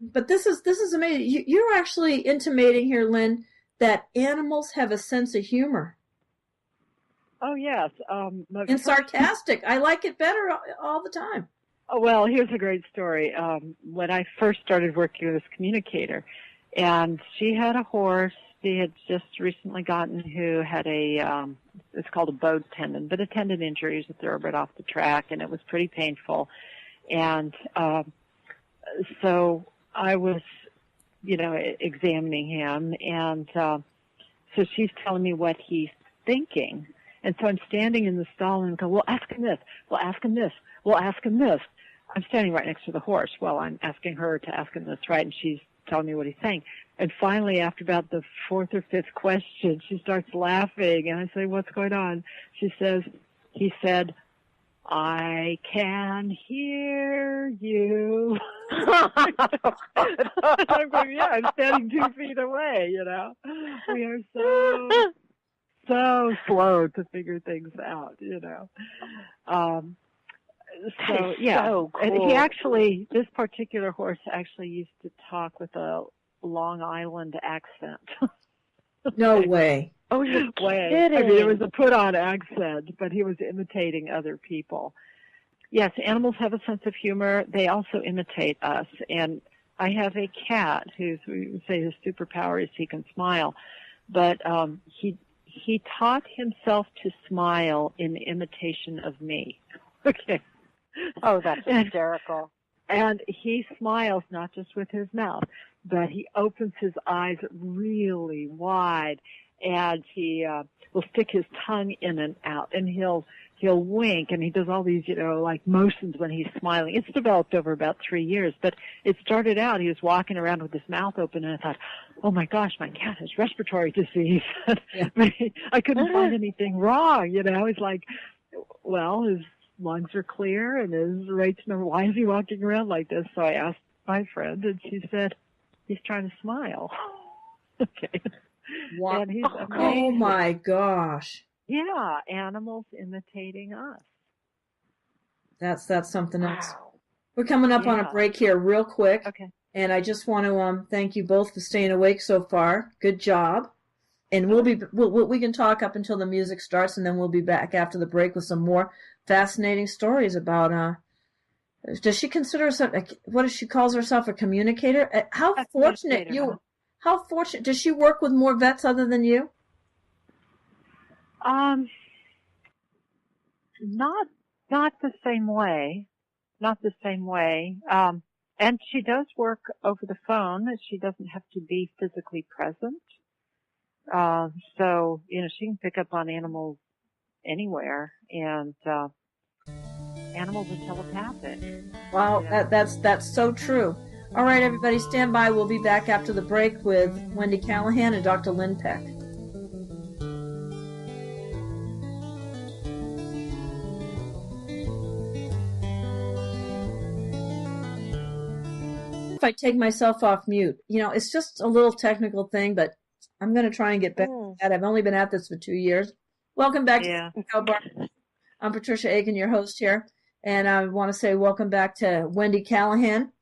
But this is amazing. You're actually intimating here, Lynn, that animals have a sense of humor. Oh, yes. And sarcastic. I like it better all the time. Oh, well, here's a great story. When I first started working with this communicator, and she had a horse she had just recently gotten who had it's called a bowed tendon, but a tendon injury. It was a thoroughbred off the track, and it was pretty painful. And so I was, examining him, and so she's telling me what he's thinking. And so I'm standing in the stall and go, well, ask him this. Well, ask him this. Well, ask him this. I'm standing right next to the horse. Well, I'm asking her to ask him this, right? And she's telling me what he's saying. And finally, after about the fourth or fifth question, she starts laughing. And I say, what's going on? He said, I can hear you. I'm going, yeah, I'm standing 2 feet away, We are so slow to figure things out, So, yeah. So cool. And this particular horse actually used to talk with a Long Island accent. No way. Oh, you're kidding. I mean, it was a put-on accent, but he was imitating other people. Yes, animals have a sense of humor. They also imitate us. And I have a cat we would say his superpower is he can smile. But he taught himself to smile in imitation of me. Okay. Oh, that's hysterical. And he smiles not just with his mouth, but he opens his eyes really wide, and he will stick his tongue in and out, and he'll wink, and he does all these, motions when he's smiling. It's developed over about 3 years, but it started out, he was walking around with his mouth open, and I thought, oh my gosh, my cat has respiratory disease. Yeah. But I couldn't find anything wrong, He's like, well, his lungs are clear, and his rate's number. Why is he walking around like this? So I asked my friend, and she said, he's trying to smile. Okay. Wow. And he's amazing. Oh my gosh. Yeah, animals imitating us. That's something else. We're coming up on a break here real quick. Okay. And I just want to thank you both for staying awake so far. Good job. And we can talk up until the music starts, and then we'll be back after the break with some more fascinating stories about. Does she consider herself? What does she calls herself? A communicator? How fortunate does she work with more vets other than you? Not the same way. Not the same way. And she does work over the phone. She doesn't have to be physically present. So, she can pick up on animals anywhere, and animals are telepathic. Wow, that's so true. All right, everybody, stand by. We'll be back after the break with Wendy Callahan and Dr. Lynn Peck. If I take myself off mute, it's just a little technical thing, but I'm going to try and get better at it. I've only been at this for 2 years. Welcome back to Cow Bar. I'm Patricia Aiken, your host here, and I want to say welcome back to Wendy Callahan,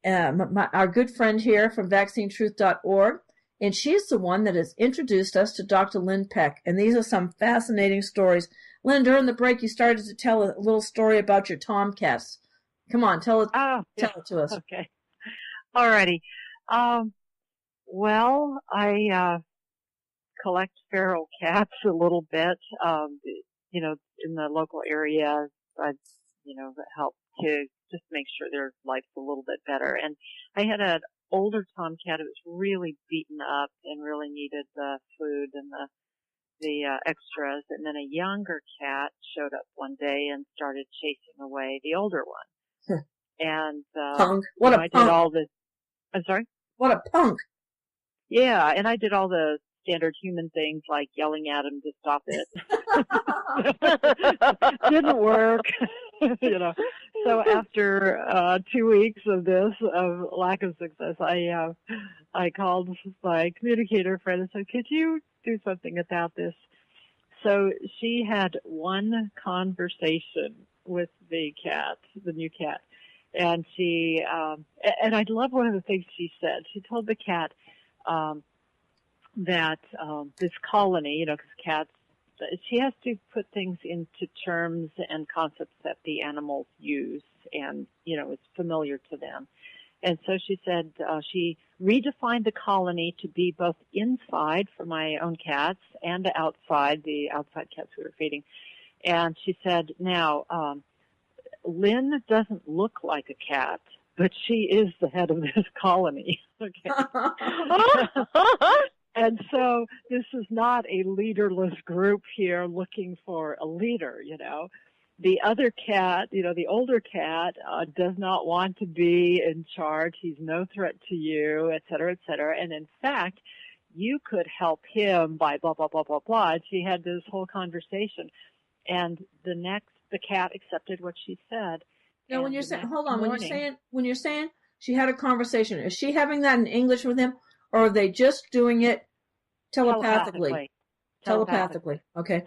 our good friend here from vaccinetruth.org, and she's the one that has introduced us to Dr. Lynn Peck, and these are some fascinating stories. Lynn, during the break, you started to tell a little story about your tomcats. Come on, tell it to us. Okay. Alrighty. Well, I collect feral cats a little bit. In the local area, I'd help to just make sure their life's a little bit better. And I had an older tomcat who was really beaten up and really needed the food and the extras. And then a younger cat showed up one day and started chasing away the older one. And punk. What a I punk. did all the. I'm sorry? What a punk. Yeah, and I did all the standard human things like yelling at him to stop it. Didn't work. So after 2 weeks of this, of lack of success, I called my communicator friend and said, could you do something about this? So she had one conversation with the cat, the new cat. And she, and I love one of the things she said. She told the cat, that, this colony, because cats, she has to put things into terms and concepts that the animals use and, it's familiar to them. And so she said, she redefined the colony to be both inside for my own cats and outside, the outside cats we were feeding. And she said, now, Lynn doesn't look like a cat, but she is the head of this colony. Okay. And so this is not a leaderless group here looking for a leader, The other cat, the older cat, does not want to be in charge. He's no threat to you, et cetera, et cetera. And in fact, you could help him by blah, blah, blah, blah, blah. And she had this whole conversation. And the cat accepted what she said. Now, when you're saying, hold on, when you're saying she had a conversation, is she having that in English with him, or are they just doing it telepathically? Telepathically. Okay.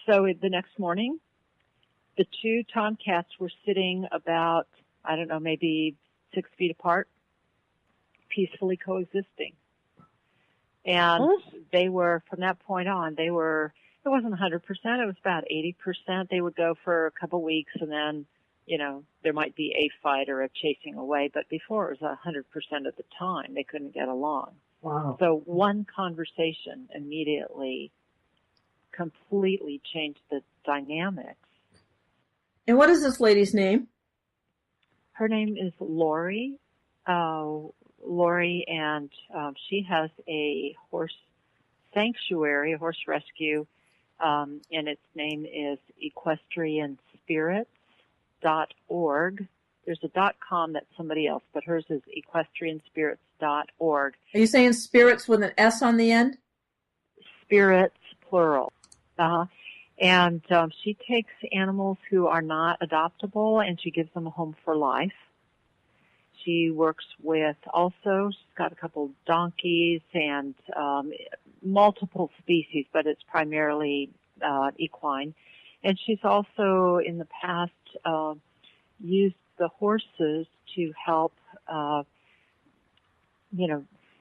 So the next morning, the two tomcats were sitting about, I don't know, maybe 6 feet apart, peacefully coexisting. And they were, from that point on, it wasn't 100%, it was about 80%. They would go for a couple of weeks and then, there might be a fight or a chasing away, but before it was 100% of the time they couldn't get along. Wow. So one conversation immediately completely changed the dynamics. And what is this lady's name? Her name is Laurie. Laurie, and she has a horse sanctuary, a horse rescue, and its name is equestrianspirits.org. There's a .com that's somebody else, but hers is equestrianspirits.org. Are you saying spirits with an S on the end? Spirits, plural. And she takes animals who are not adoptable, and she gives them a home for life. She works with she's got a couple donkeys and multiple species, but it's primarily equine. And she's also, in the past, used the horses to help,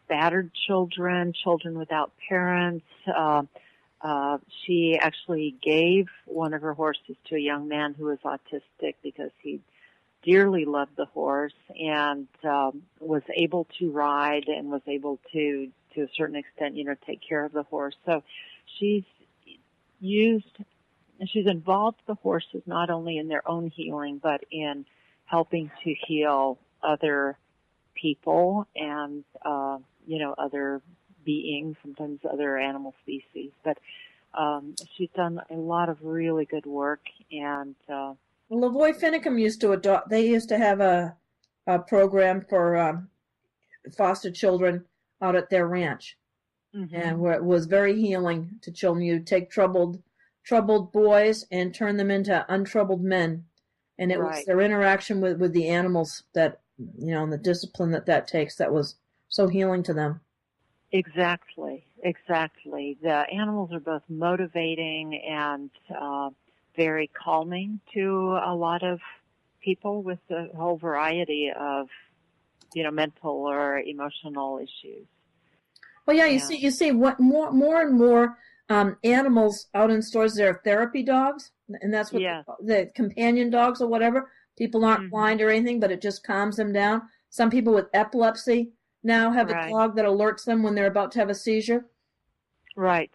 battered children without parents. She actually gave one of her horses to a young man who was autistic because he dearly loved the horse and was able to ride and was able to a certain extent, take care of the horse. So she's involved the horses not only in their own healing, but in helping to heal other people and, other beings, sometimes other animal species. But she's done a lot of really good work. And Lavoy Finicum used to adopt. They used to have a program for foster children out at their ranch, and where it was very healing to children. You take troubled boys and turn them into untroubled men, and it was their interaction with the animals that, and the discipline that takes, that was so healing to them. Exactly. The animals are both motivating and very calming to a lot of people with a whole variety of, mental or emotional issues. Well, yeah, you see what more and more animals out in stores. There are therapy dogs, and that's what the companion dogs or whatever. People aren't blind or anything, but it just calms them down. Some people with epilepsy now have a dog that alerts them when they're about to have a seizure. Right.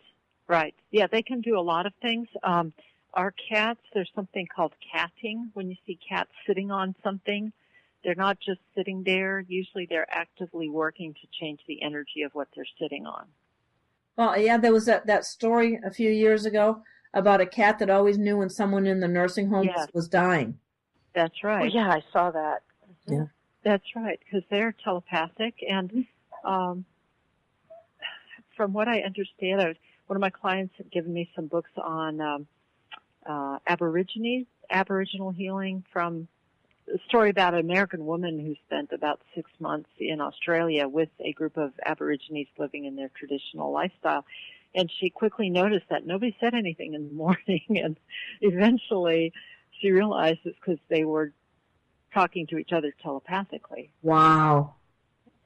Yeah, they can do a lot of things. Our cats, there's something called catting. When you see cats sitting on something, they're not just sitting there. Usually they're actively working to change the energy of what they're sitting on. Well, yeah, there was that story a few years ago about a cat that always knew when someone in the nursing home was dying. That's right. Oh, yeah, I saw that. Yeah. That's right, because they're telepathic. And from what I understand, one of my clients had given me some books on Aboriginal healing, from a story about an American woman who spent about 6 months in Australia with a group of Aborigines living in their traditional lifestyle. And she quickly noticed that nobody said anything in the morning, and eventually she realized it's because they were talking to each other telepathically. Wow.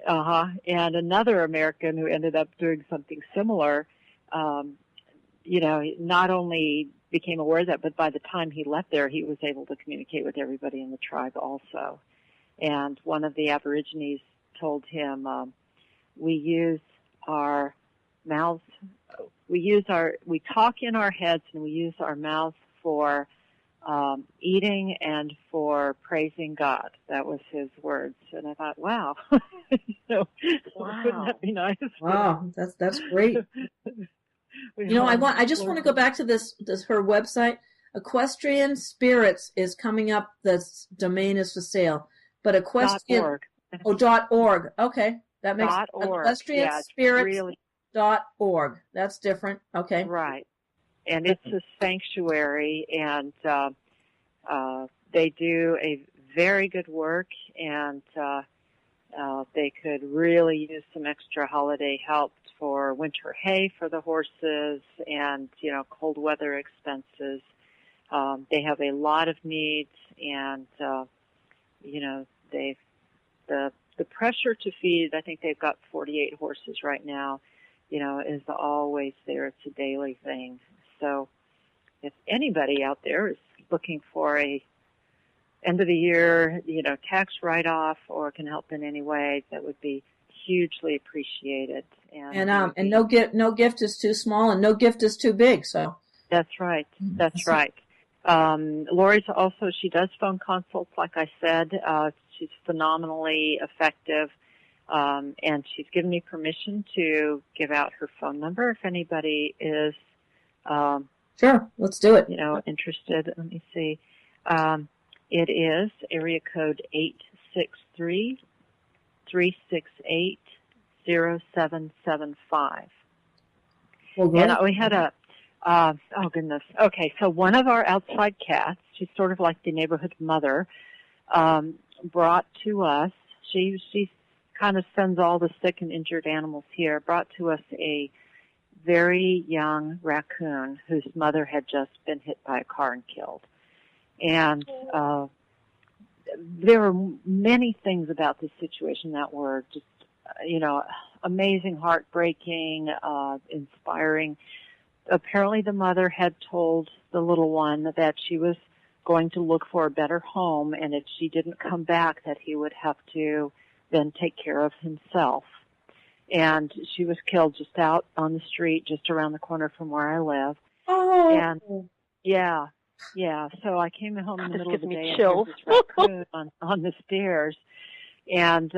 And another American who ended up doing something similar, not only became aware of that, but by the time he left there, he was able to communicate with everybody in the tribe also. And one of the Aborigines told him, we use our mouths, we talk in our heads, and we use our mouths for eating and for praising God. That was his words. And I thought, wow. Wouldn't that be nice? Wow, that's great. I just want to go back to this her website. Equestrian Spirits is coming up. The domain is for sale, but equestrian .org. Okay, that makes equestrianspirits.org. That's different. Okay, right. And it's a sanctuary, and they do a very good work, and they could really use some extra holiday help for winter hay for the horses and, cold weather expenses. They have a lot of needs, and, the pressure to feed, I think they've got 48 horses right now, is always there. It's a daily thing. So if anybody out there is looking for a end of the year, tax write-off, or can help in any way, that would be hugely appreciated. And no gift is too small, and no gift is too big. So that's right. That's right. Laurie's also, she does phone consults, like I said. She's phenomenally effective. And she's given me permission to give out her phone number if anybody is sure, let's do it. Interested. Let me see. It is area code 863-368-0775. And we had oh goodness. Okay, so one of our outside cats, she's sort of like the neighborhood mother, brought to us, she kind of sends all the sick and injured animals here, brought to us a very young raccoon whose mother had just been hit by a car and killed. And there were many things about this situation that were just, amazing, heartbreaking, inspiring. Apparently the mother had told the little one that she was going to look for a better home, and if she didn't come back, that he would have to then take care of himself. And she was killed just out on the street, just around the corner from where I live. Oh. And yeah. So I came home in the middle of the day chills. and there was this raccoon on the stairs. And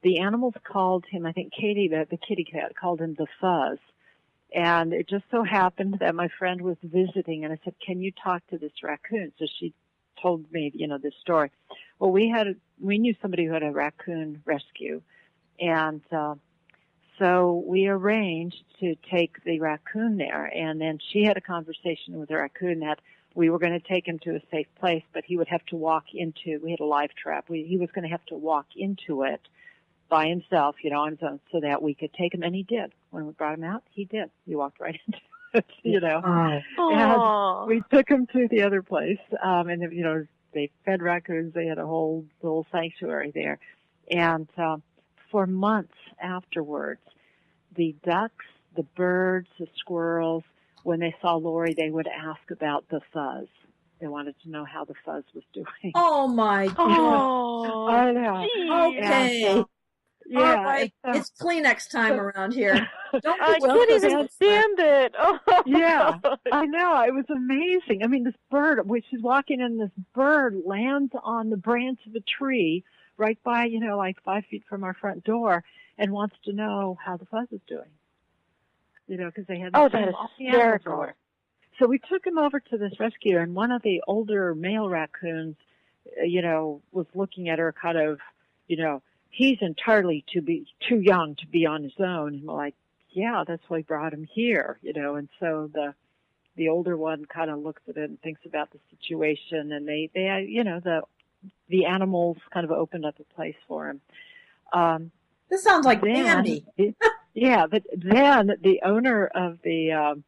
the animals called him, I think Katie, the kitty cat, called him the Fuzz. And it just so happened that my friend was visiting, and I said, can you talk to this raccoon? So she told me, this story. Well, we knew somebody who had a raccoon rescue, and so we arranged to take the raccoon there, and then she had a conversation with the raccoon that we were going to take him to a safe place, but he would have to walk into, we had a live trap, he was going to have to walk into it by himself, on his own, so that we could take him, and he did. When we brought him out, he did. He walked right into it, And we took him to the other place, and, they fed raccoons, they had a whole little sanctuary there, and for months afterwards, the ducks, the birds, the squirrels, when they saw Laurie, they would ask about the fuzz. They wanted to know how the fuzz was doing. Oh, my God. Oh, I know. Okay. And, all right. It's Kleenex time around here. Don't I can't even stand it. Oh, yeah, I know. It was amazing. I mean, this bird, which is walking in, this bird lands on the branch of a tree right by, like 5 feet from our front door, and wants to know how the fuzz is doing. Because they had that is hysterical. So we took him over to this rescue, and one of the older male raccoons, was looking at her kind of, he's entirely too young to be on his own. And we're like, yeah, that's why we brought him here, and so the older one kind of looks at it and thinks about the situation, and they the animals kind of opened up a place for him. This sounds like Andy. Yeah, but then the owner of the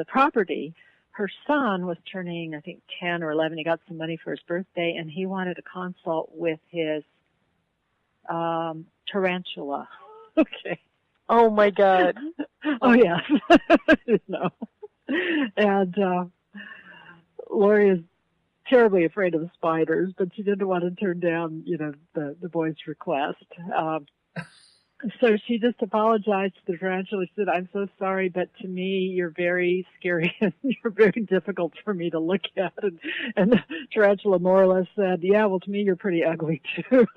property, her son was turning, I think, 10 or 11. He got some money for his birthday, and he wanted a consult with his tarantula. Okay. Oh, my God. Oh, yeah. And Laurie is terribly afraid of the spiders, but she didn't want to turn down, the boy's request. So she just apologized to the tarantula. She said, "I'm so sorry, but to me, you're very scary and you're very difficult for me to look at." And the tarantula more or less said, "Yeah, well, to me, you're pretty ugly too."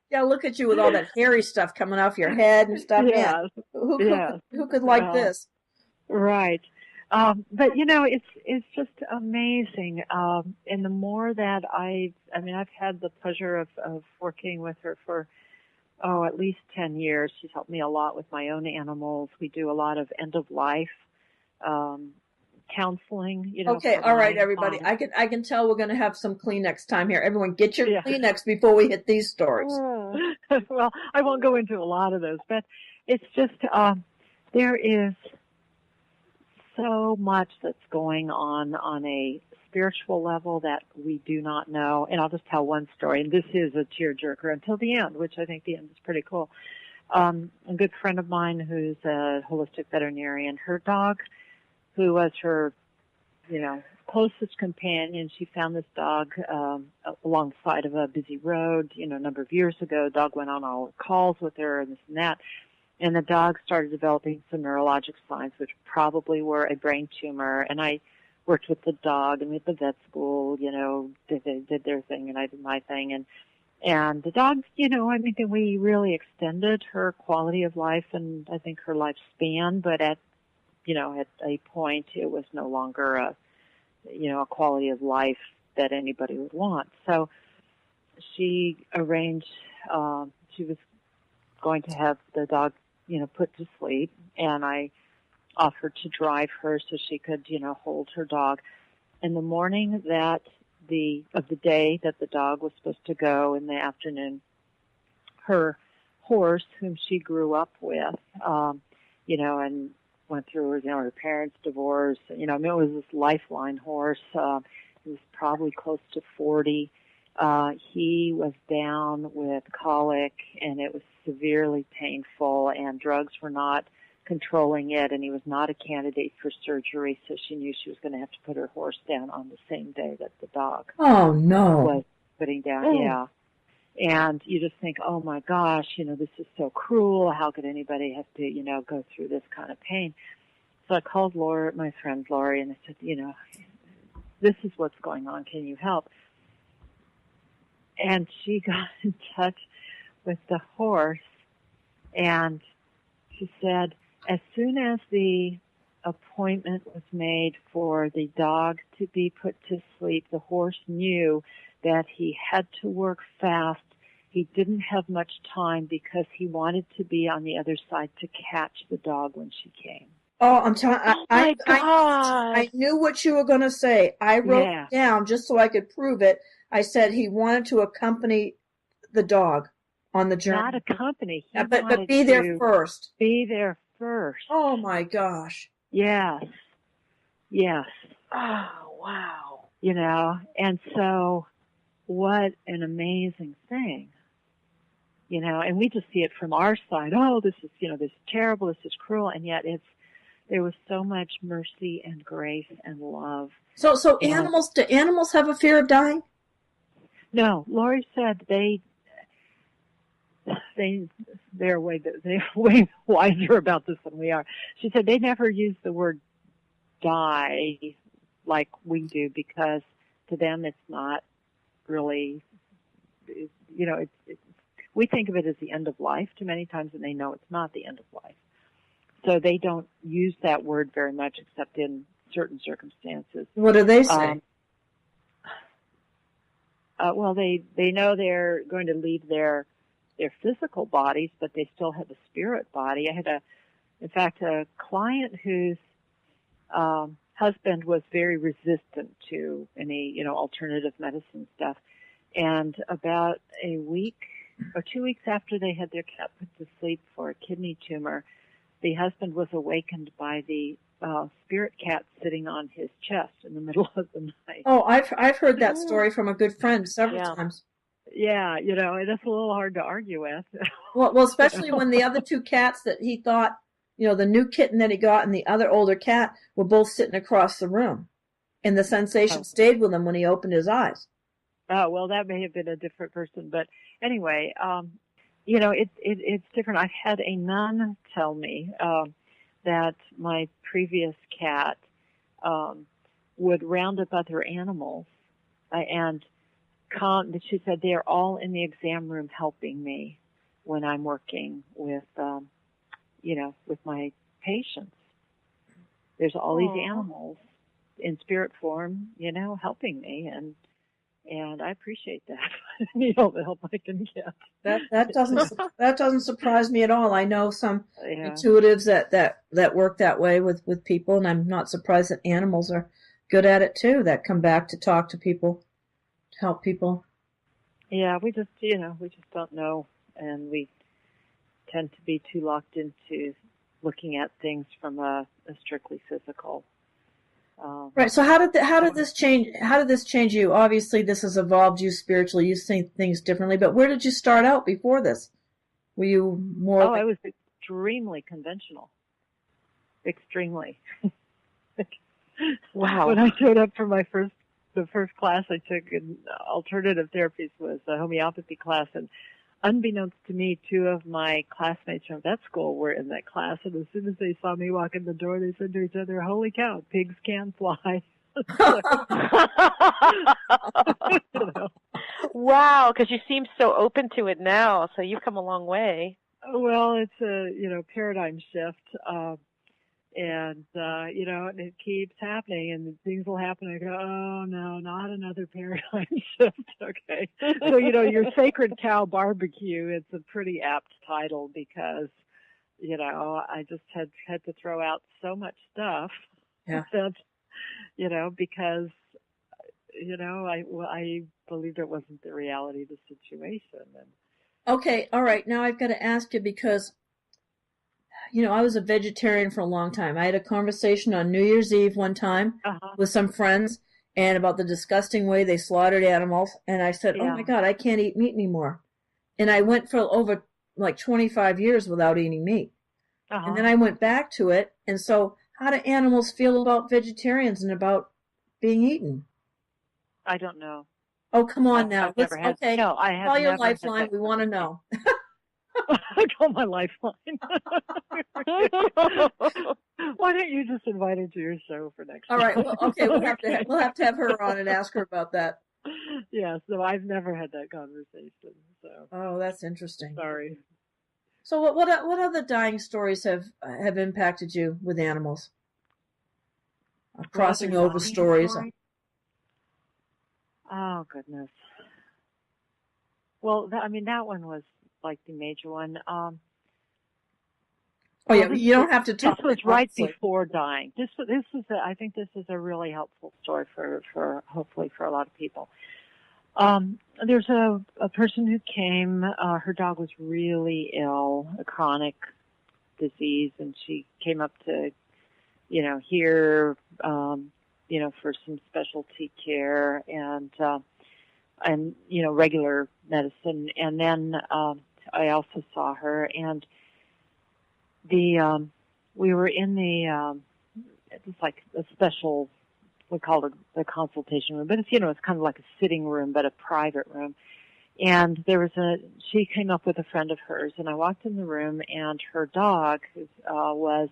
Yeah, look at you with all that hairy stuff coming off your head and stuff. Yeah. Who could like this? Right. But it's just amazing. And the more that I've had the pleasure of working with her for, at least 10 years. She's helped me a lot with my own animals. We do a lot of end of life, counseling, Okay. All right, everybody. I can tell we're going to have some Kleenex time here. Everyone get your Kleenex before we hit these stories. Well, I won't go into a lot of those, but it's just, there is so much that's going on a spiritual level that we do not know. And I'll just tell one story, and this is a tearjerker until the end, which I think the end is pretty cool. A good friend of mine who's a holistic veterinarian, her dog, who was her, closest companion, she found this dog along the side of a busy road, a number of years ago. The dog went on all her calls with her and this and that. And the dog started developing some neurologic signs, which probably were a brain tumor. And I worked with the dog and with the vet school, they did their thing and I did my thing. And the dog, we really extended her quality of life and I think her lifespan, but at a point it was no longer a quality of life that anybody would want. So she arranged, she was going to have the dog put to sleep, and I offered to drive her so she could, hold her dog. In the morning of the day that the dog was supposed to go in the afternoon, her horse, whom she grew up with, and went through, her parents' divorce, it was this lifeline horse. He was probably close to 40. He was down with colic, and it was severely painful, and drugs were not controlling it, and he was not a candidate for surgery, so she knew she was going to have to put her horse down on the same day that the dog was putting down. Yeah. And you just think, oh my gosh, this is so cruel. How could anybody have to, go through this kind of pain? So I called my friend Laurie, and I said, this is what's going on. Can you help? And she got in touch with the horse, and she said, as soon as the appointment was made for the dog to be put to sleep. The horse knew that he had to work fast. He didn't have much time because he wanted to be on the other side to catch the dog when she came. Oh, I'm telling. Oh my God! I knew what you were going to say. I wrote it down just so I could prove it. I said he wanted to accompany the dog on the journey. Not accompany. But be there first. Be there first. Oh my gosh. Yes. Yes. Oh, wow. You know, and so what an amazing thing. You know, and we just see it from our side. Oh, this is, this is terrible, this is cruel, and yet there was so much mercy and grace and love. So do animals have a fear of dying? No, Laurie said they're way wiser about this than we are. She said they never use the word die like we do because to them it's not really, we think of it as the end of life too many times, and they know it's not the end of life. So they don't use that word very much except in certain circumstances. What do they say? Well, they know they're going to leave their physical bodies, but they still have a spirit body. I had in fact, a client whose husband was very resistant to any, alternative medicine stuff. And about a week or 2 weeks after they had their cat put to sleep for a kidney tumor, the husband was awakened by the spirit cat sitting on his chest in the middle of the night. Oh, I've heard that story from a good friend several times. Yeah, and it's a little hard to argue with. Well, especially when the other two cats that he thought, the new kitten that he got and the other older cat were both sitting across the room. And the sensation stayed with him when he opened his eyes. Oh, well, that may have been a different person. But anyway, it's different. I've had a nun tell me that my previous cat would round up other animals and come. She said they're all in the exam room helping me when I'm working with, with my patients. There's all these animals in spirit form, helping me, and I appreciate that. All the help I can get. That doesn't surprise me at all. I know some intuitives that work that way with people, and I'm not surprised that animals are good at it too. That come back to talk to people, to help people. Yeah, we just don't know, and we tend to be too locked into looking at things from a strictly physical. Right. So how did this change you? Obviously, this has evolved you spiritually. You see things differently. But where did you start out before this? Were you more? Oh, I was extremely conventional. Extremely. Wow. When I showed up for the first class I took in alternative therapies was a homeopathy class, and unbeknownst to me, two of my classmates from vet school were in that class, and as soon as they saw me walk in the door, they said to each other, "Holy cow, pigs can fly." Wow, because you seem so open to it now, so you've come a long way. Well, it's a paradigm shift, and it keeps happening, and things will happen. I go, oh no, not another paradigm shift. Okay, so your Sacred Cow Barbecue. It's a pretty apt title because I just had to throw out so much stuff that because I believed it wasn't the reality of the situation. And okay, all right. Now I've got to ask you because. I was a vegetarian for a long time. I had a conversation on New Year's Eve one time with some friends and about the disgusting way they slaughtered animals. And I said, oh my God, I can't eat meat anymore. And I went for over like 25 years without eating meat. And then I went back to it. And so how do animals feel about vegetarians and about being eaten? I don't know. Oh, come on now. Okay. No, I have call your lifeline. We want to know. I call my lifeline. Why don't you just invite her to your show for next year? All right. Well, okay. We'll have to have her on and ask her about that. Yeah. So I've never had that conversation. So. Oh, that's interesting. Sorry. So what other dying stories have impacted you with animals? crossing over stories. Oh, goodness. Well, that one was like the major one. Oh, yeah, you don't have to talk. This was right before dying. I think this is a really helpful story for hopefully for a lot of people. There's a person who came, her dog was really ill, a chronic disease, and she came up to, here, for some specialty care and regular medicine. And then, I also saw her, and we were in it was like a special, we called it the consultation room, but it's kind of like a sitting room, but a private room. And she came up with a friend of hers, and I walked in the room, and her dog was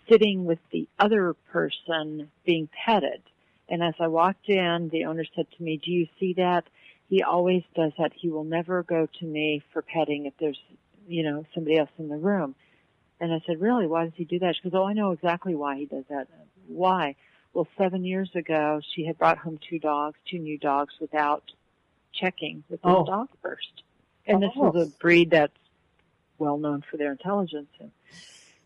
sitting with the other person being petted. And as I walked in, the owner said to me, "Do you see that? He always does that. He will never go to me for petting if there's, somebody else in the room." And I said, "Really? Why does he do that?" She goes, "Oh, I know exactly why he does that." "Why?" "Well, 7 years ago, she had brought home two new dogs, without checking with this dog first. And this was a breed that's well known for their intelligence.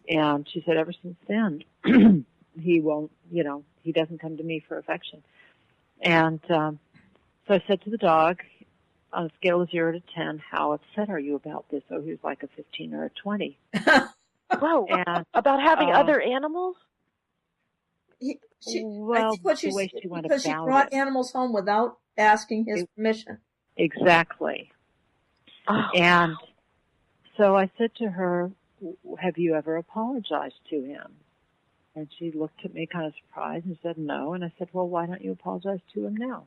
And she said, ever since then, he won't, he doesn't come to me for affection." And so I said to the dog, on a scale of 0 to 10, "How upset are you about this?" Oh, he was like a 15 or a 20. Whoa, and, about having other animals? She brought animals home without asking his permission. Exactly. Oh, and so I said to her, "Have you ever apologized to him?" And she looked at me kind of surprised and said no. And I said, "Well, why don't you apologize to him now?"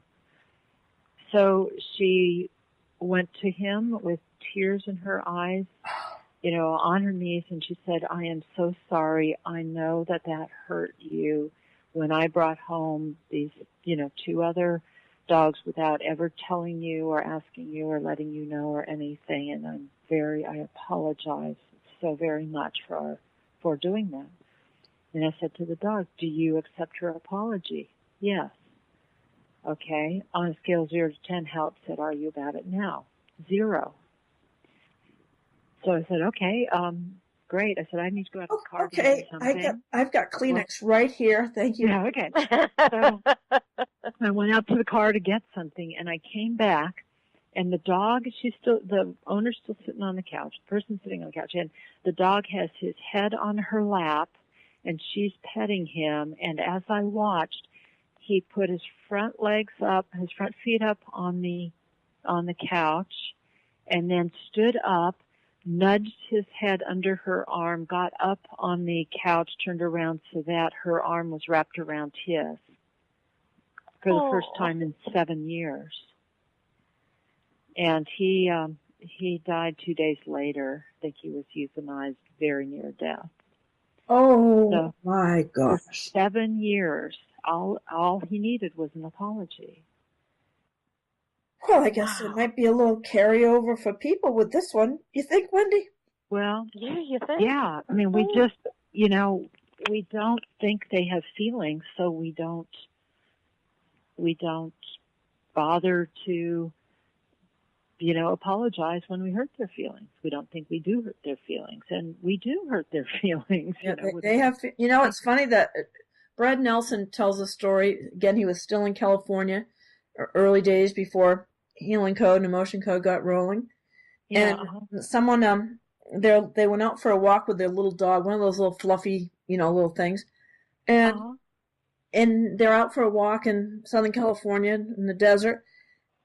So she went to him with tears in her eyes, on her knees, and she said, "I am so sorry. I know that hurt you when I brought home these, two other dogs without ever telling you or asking you or letting you know or anything. And I apologize so very much for doing that." And I said to the dog, "Do you accept her apology?" "Yes." "Okay. On a scale of 0 to 10, how upset are you about it now?" 0. So I said, "Okay, great." I said, "I need to go out to the car to do something." I've got Kleenex right here. Thank you. Yeah, okay. So I went out to the car to get something, and I came back, and the dog, the owner's still sitting on the couch, the person's sitting on the couch, and the dog has his head on her lap, and she's petting him. And as I watched, he put his front feet up on the couch, and then stood up, nudged his head under her arm, got up on the couch, turned around so that her arm was wrapped around his for the first time in 7 years. And he died 2 days later. I think he was euthanized very near death. Oh, so my gosh. For 7 years, all he needed was an apology. Well, I guess it might be a little carryover for people with this one. You think, Wendy? Well, yeah, you think? Yeah. I mean, we just, we don't think they have feelings, so we don't bother to, apologize when we hurt their feelings. We don't think we do hurt their feelings, and we do hurt their feelings. Yeah, they have, it's funny that Brad Nelson tells a story. Again, he was still in California, early days before Healing Code and Emotion Code got rolling. Yeah. And someone, they went out for a walk with their little dog, one of those little fluffy, little things. And and they're out for a walk in Southern California in the desert.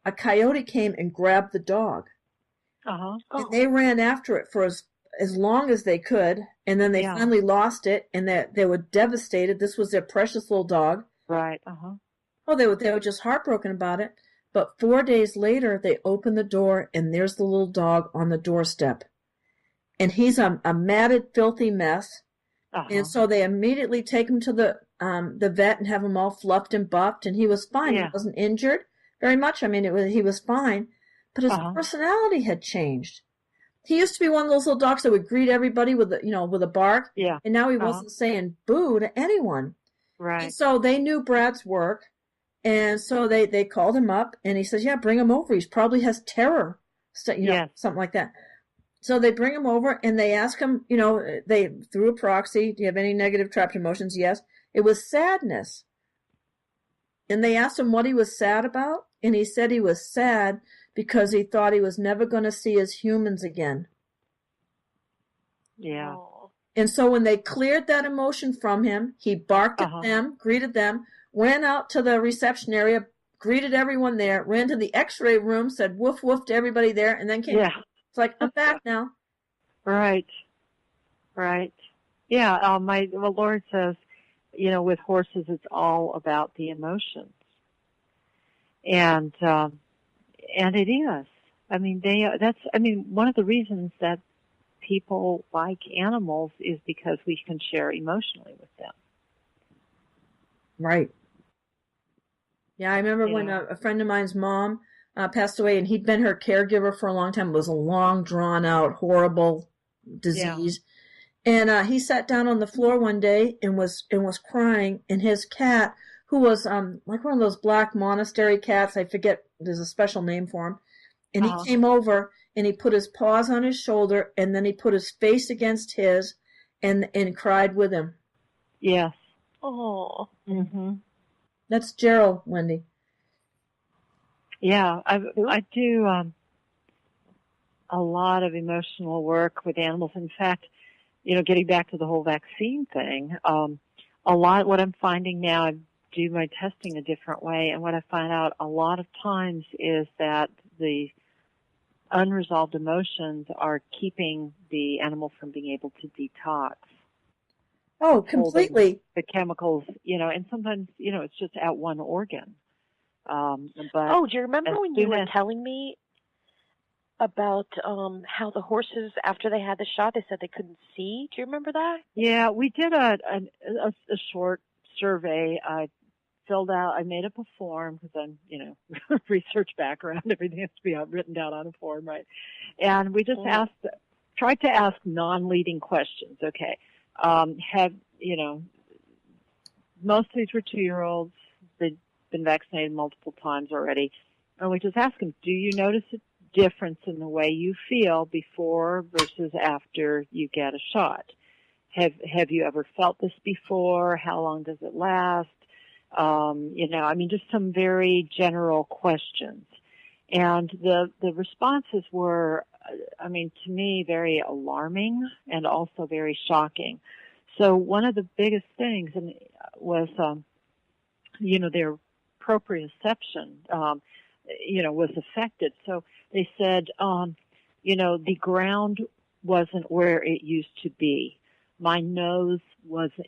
A coyote came and grabbed the dog. And they ran after it for as long as they could, and then they finally lost it, and they were devastated. This was their precious little dog. Right. Oh, they were just heartbroken about it. But 4 days later, they opened the door, and there's the little dog on the doorstep. And he's a matted, filthy mess. And so they immediately take him to the vet and have him all fluffed and buffed, and he was fine. Yeah. He wasn't injured very much. I mean, he was fine. But his personality had changed. He used to be one of those little dogs that would greet everybody with a bark. Yeah. And now he wasn't saying boo to anyone. Right. And so they knew Brad's work. And so they called him up, and he says, yeah, bring him over. He probably has terror, Yes. something like that. So they bring him over, and they ask him, they through a proxy, do you have any negative trapped emotions? Yes. It was sadness. And they asked him what he was sad about, and he said he was sad because he thought he was never going to see his humans again. Yeah. And so when they cleared that emotion from him, he barked at them, greeted them, ran out to the reception area, greeted everyone there, ran to the x-ray room, said woof woof to everybody there, and then came. Yeah. It's like, I'm back now. Right. Yeah. Laurie says, with horses, it's all about the emotions. And it is. I mean, one of the reasons that people like animals is because we can share emotionally with them. Right. Yeah, I remember when a friend of mine's mom passed away, and he'd been her caregiver for a long time. It was a long, drawn-out, horrible disease. Yeah. And he sat down on the floor one day and was crying, and his cat, who was like one of those black monastery cats, I forget, there's a special name for him, and he came over, and he put his paws on his shoulder, and then he put his face against his and cried with him. Yes. Oh. Mm-hmm. That's Gerald, Wendy. Yeah, I do a lot of emotional work with animals. In fact, getting back to the whole vaccine thing, what I'm finding now, I do my testing a different way, and what I find out a lot of times is that the unresolved emotions are keeping the animal from being able to detox. Oh, completely. The chemicals, and sometimes, it's just at one organ. But do you remember when you were telling me about how the horses, after they had the shot, they said they couldn't see? Do you remember that? Yeah, we did a short survey. I made up a form because I'm, research background, everything has to be written down on a form, right? And we just tried to ask non-leading questions, okay? Most of these were 2-year-olds. They'd been vaccinated multiple times already. And we just asked them, do you notice a difference in the way you feel before versus after you get a shot? Have you ever felt this before? How long does it last? Just some very general questions. And the responses were, to me, very alarming and also very shocking. So one of the biggest things was, their proprioception, was affected. So they said, the ground wasn't where it used to be. My nose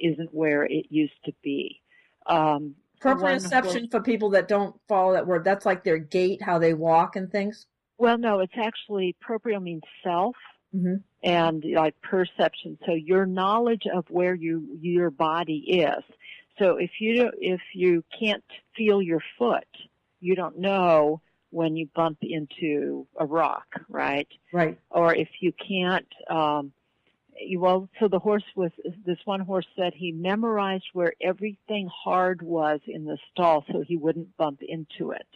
isn't where it used to be. Proprioception, for people that don't follow that word, that's like their gait, how they walk and things? Well, no, it's actually, proprio means self, and like perception. So your knowledge of where your body is. So if you can't feel your foot, you don't know when you bump into a rock, right? Right. Or if you can't, so this one horse said he memorized where everything hard was in the stall so he wouldn't bump into it.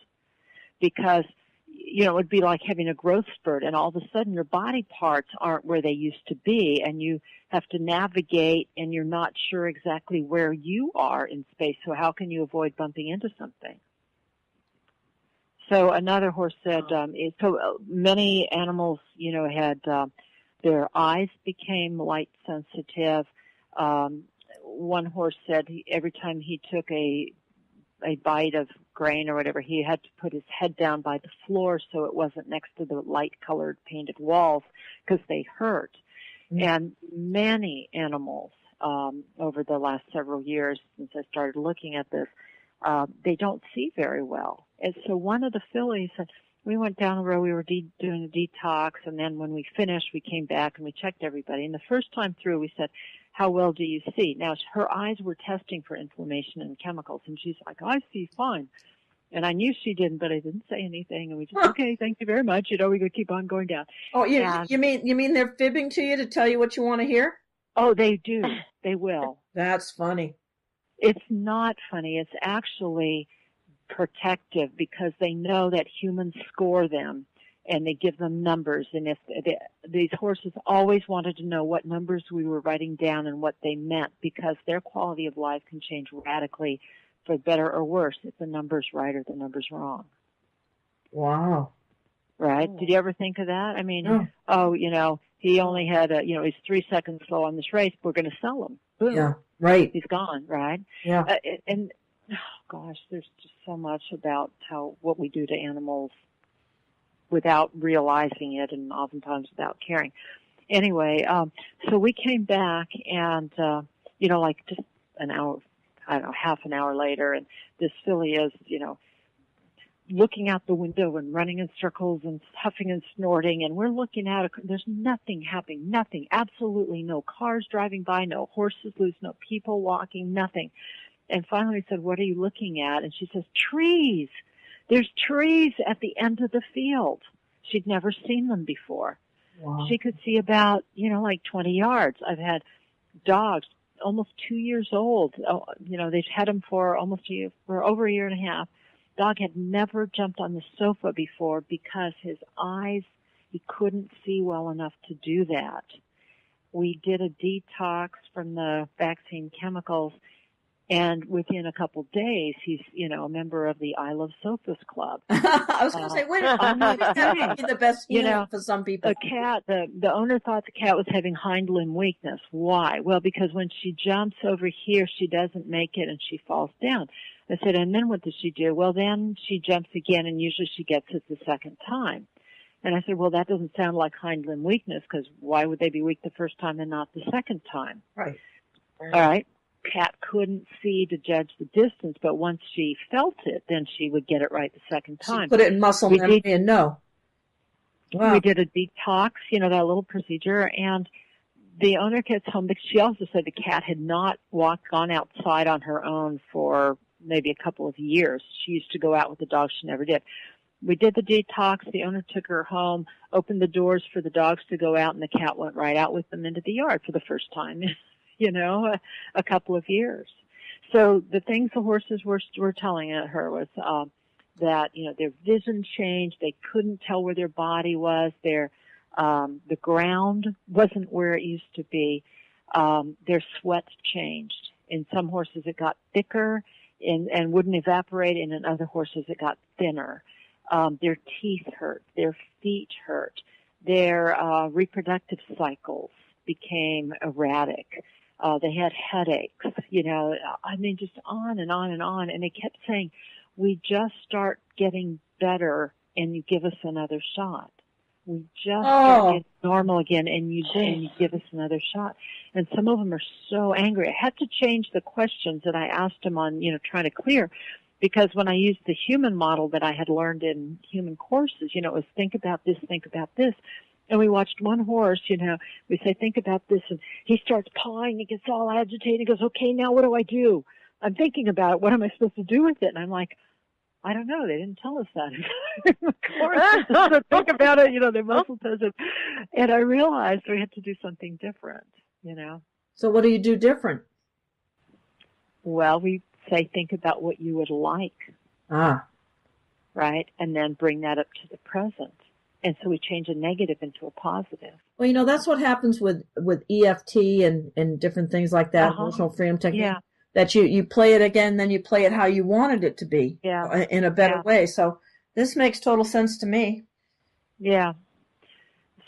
Because, it would be like having a growth spurt, and all of a sudden your body parts aren't where they used to be, and you have to navigate, and you're not sure exactly where you are in space, so how can you avoid bumping into something? So another horse said, many animals, had their eyes became light sensitive. One horse said every time he took a bite of grain or whatever, he had to put his head down by the floor so it wasn't next to the light-colored painted walls because they hurt. Mm-hmm. And many animals over the last several years since I started looking at this, they don't see very well. And so one of the fillies said, we went down the road, we were doing a detox, and then when we finished, we came back and we checked everybody. And the first time through, we said, how well do you see? Now, her eyes were testing for inflammation and chemicals, and she's like, I see fine. And I knew she didn't, but I didn't say anything, and we just, okay, thank you very much. We could keep on going down. Oh, you mean they're fibbing to you to tell you what you want to hear? Oh, they do. They will. That's funny. It's not funny. It's actually protective because they know that humans score them and they give them numbers. And if these horses always wanted to know what numbers we were writing down and what they meant, because their quality of life can change radically for better or worse if the number's right or the number's wrong. Wow. Right? Oh. Did you ever think of that? I mean, No. he only had he's 3 seconds slow on this race. We're going to sell him. Boom. Yeah, right. He's gone, right? Yeah. And oh gosh, there's just so much about what we do to animals without realizing it, and oftentimes without caring. Anyway, so we came back, and like just an hour, I don't know, half an hour later, and this filly is, looking out the window and running in circles and huffing and snorting, and we're looking at it. There's nothing happening, nothing, absolutely no cars driving by, no horses loose, no people walking, nothing. And finally we said, "What are you looking at?" And she says, "Trees. There's trees at the end of the field." She'd never seen them before. Wow. She could see about, like 20 yards. I've had dogs almost 2 years old. They've had them for over a year and a half. Dog had never jumped on the sofa before because his eyes, he couldn't see well enough to do that. We did a detox from the vaccine chemicals, and within a couple of days, he's, a member of the I Love Sofas Club. I was going to say, wait a minute, that would be the best healing for some people. A cat, the owner thought the cat was having hind limb weakness. Why? Well, because when she jumps over here, she doesn't make it and she falls down. I said, and then what does she do? Well, then she jumps again, and usually she gets it the second time. And I said, well, that doesn't sound like hind limb weakness, because why would they be weak the first time and not the second time? Right. All right. Cat couldn't see to judge the distance, but once she felt it, then she would get it right the second time. She put it in muscle memory and know. Wow. We did a detox, that little procedure, and the owner gets home, because she also said the cat had not gone outside on her own for maybe a couple of years. She used to go out with the dog. She never did. We did the detox. The owner took her home, opened the doors for the dogs to go out, and the cat went right out with them into the yard for the first time, a couple of years. So the things the horses were telling her was that, their vision changed. They couldn't tell where their body was. The ground wasn't where it used to be. Their sweat changed. In some horses it got thicker and wouldn't evaporate, and in other horses it got thinner. Their teeth hurt, their feet hurt, their reproductive cycles became erratic. They had headaches, just on and on and on. And they kept saying, "We just start getting better, and you give us another shot. We just start getting normal again, and you give us another shot." And some of them are so angry. I had to change the questions that I asked them on, trying to clear, because when I used the human model that I had learned in human courses, it was think about this, think about this. And we watched one horse, we say, think about this, and he starts pawing, he gets all agitated, he goes, "Okay, now what do I do? I'm thinking about it, what am I supposed to do with it?" And I'm like, I don't know, they didn't tell us that. Of course, think about it, their muscle doesn't. And I realized we had to do something different, So what do you do different? Well, we say, think about what you would like. Right? And then bring that up to the present. And so we change a negative into a positive. Well, that's what happens with EFT and different things like that, emotional freedom technique. Yeah. That you play it again, then you play it how you wanted it to be in a better way. So this makes total sense to me. Yeah.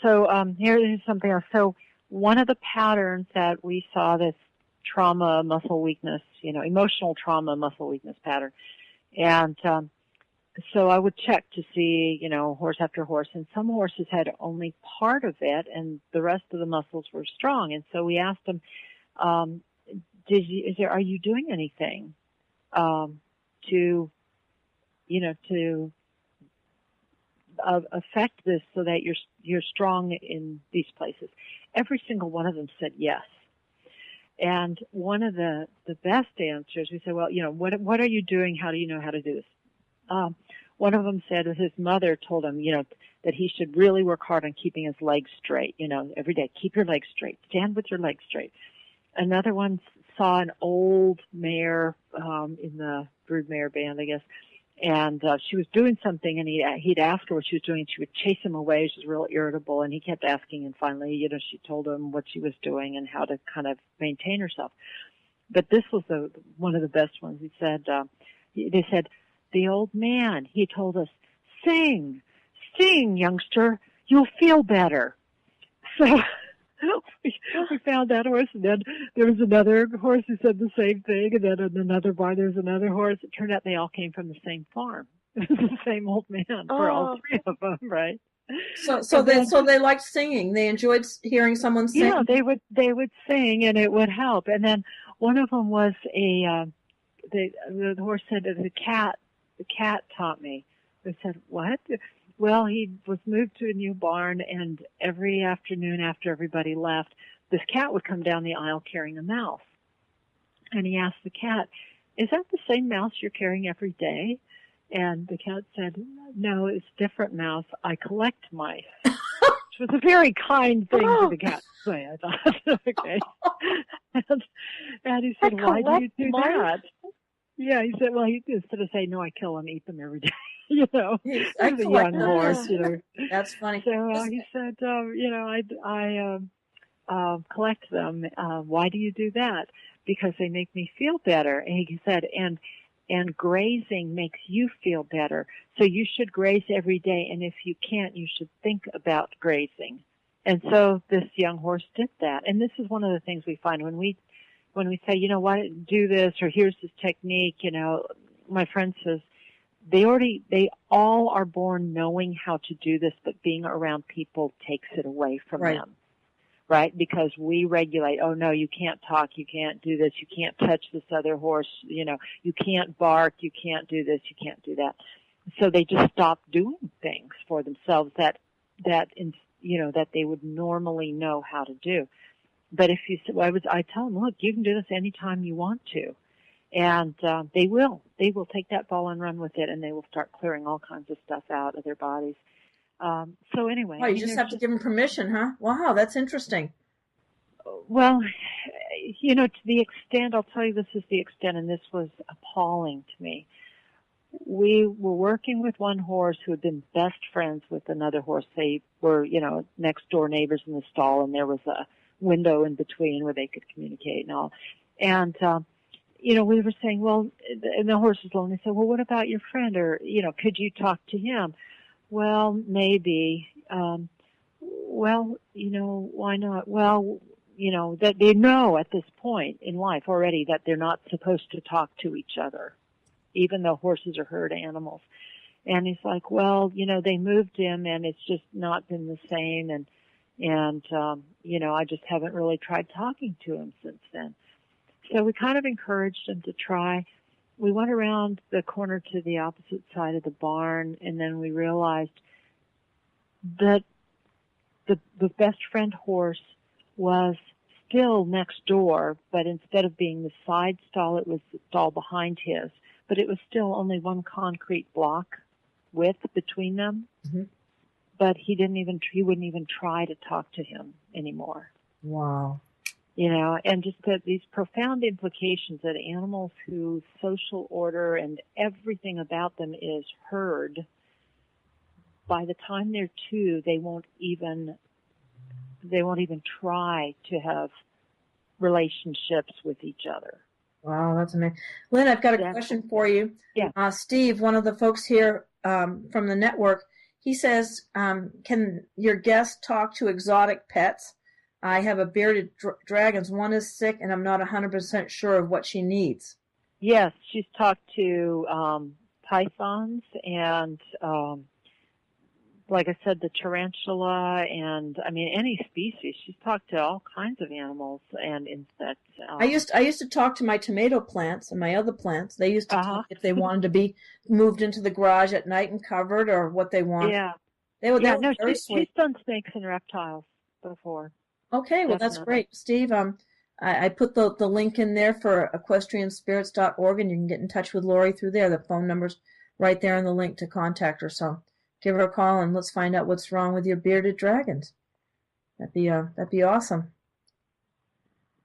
So here's something else. So one of the patterns that we saw, this trauma, muscle weakness, emotional trauma, muscle weakness pattern. And so I would check to see, horse after horse, and some horses had only part of it, and the rest of the muscles were strong. And so we asked them, are you doing anything to affect this so that you're strong in these places? Every single one of them said yes. And one of the best answers, we said, well, what are you doing? How do you know how to do this? One of them said his mother told him, that he should really work hard on keeping his legs straight, every day. Keep your legs straight. Stand with your legs straight. Another one saw an old mare in the broodmare band, I guess, and she was doing something, and he'd ask her what she was doing, and she would chase him away. She was real irritable, and he kept asking, and finally, she told him what she was doing and how to kind of maintain herself. But this was one of the best ones. He said, they said, the old man, he told us, sing, youngster, you'll feel better. So we found that horse, and then there was another horse who said the same thing, and then in another barn there was another horse. It turned out they all came from the same farm. It was the same old man for all three of them, right? So they liked singing. They enjoyed hearing someone sing. Yeah, they would sing, and it would help. And then one of them was the horse said that the cat taught me. They said, what? Well, he was moved to a new barn, and every afternoon after everybody left, this cat would come down the aisle carrying a mouse. And he asked the cat, is that the same mouse you're carrying every day? And the cat said, no, it's a different mouse. I collect mice. Which was a very kind thing for the cat to say, I thought. Okay. And he said, why do you do that? Yeah, he said, well, instead of saying, no, I kill them, eat them every day. He's a young horse, That's funny. So he said, I collect them. Why do you do that? Because they make me feel better. And he said, and grazing makes you feel better. So you should graze every day. And if you can't, you should think about grazing. And so this young horse did that. And this is one of the things we find when we say, why don't you do this, or here's this technique, my friend says, they all are born knowing how to do this, but being around people takes it away from them, right? Because we regulate, oh no, you can't talk, you can't do this, you can't touch this other horse, you can't bark, you can't do this, you can't do that. So they just stop doing things for themselves that they would normally know how to do. But if you, I tell them, look, you can do this anytime you want to. And they will take that ball and run with it, and they will start clearing all kinds of stuff out of their bodies. So anyway. Oh, you just have to give them permission, huh? Wow, that's interesting. Well, to the extent, I'll tell you this is the extent, and this was appalling to me. We were working with one horse who had been best friends with another horse. They were, next door neighbors in the stall, and there was a window in between where they could communicate and all. And, we were saying, well, and the horse was lonely. So, well, what about your friend? Or, could you talk to him? Well, maybe. Why not? Well, that they know at this point in life already that they're not supposed to talk to each other, even though horses are herd animals. And he's like, well, they moved him, and it's just not been the same. And I just haven't really tried talking to him since then. So we kind of encouraged him to try. We went around the corner to the opposite side of the barn, and then we realized that the best friend horse was still next door, but instead of being the side stall, it was the stall behind his. But it was still only one concrete block width between them. Mm-hmm. But he wouldn't even try to talk to him anymore. Wow. And just these profound implications that animals whose social order and everything about them is herd, by the time they're 2, they won't even try to have relationships with each other. Wow, that's amazing. Lynn, I've got a question for you. Yeah. Steve, one of the folks here from the network, he says, can your guest talk to exotic pets? I have a bearded dragons. One is sick, and I'm not 100% sure of what she needs. Yes, she's talked to pythons and, like I said, the tarantula and, any species. She's talked to all kinds of animals and insects. I used to talk to my tomato plants and my other plants. They used to talk if they wanted to be moved into the garage at night and covered or what they want. Yeah. She's done snakes and reptiles before. Okay, well, that's great. Steve, I put the link in there for equestrianspirits.org, and you can get in touch with Laurie through there. The phone number's right there in the link to contact her. So give her a call, and let's find out what's wrong with your bearded dragons. That'd be awesome.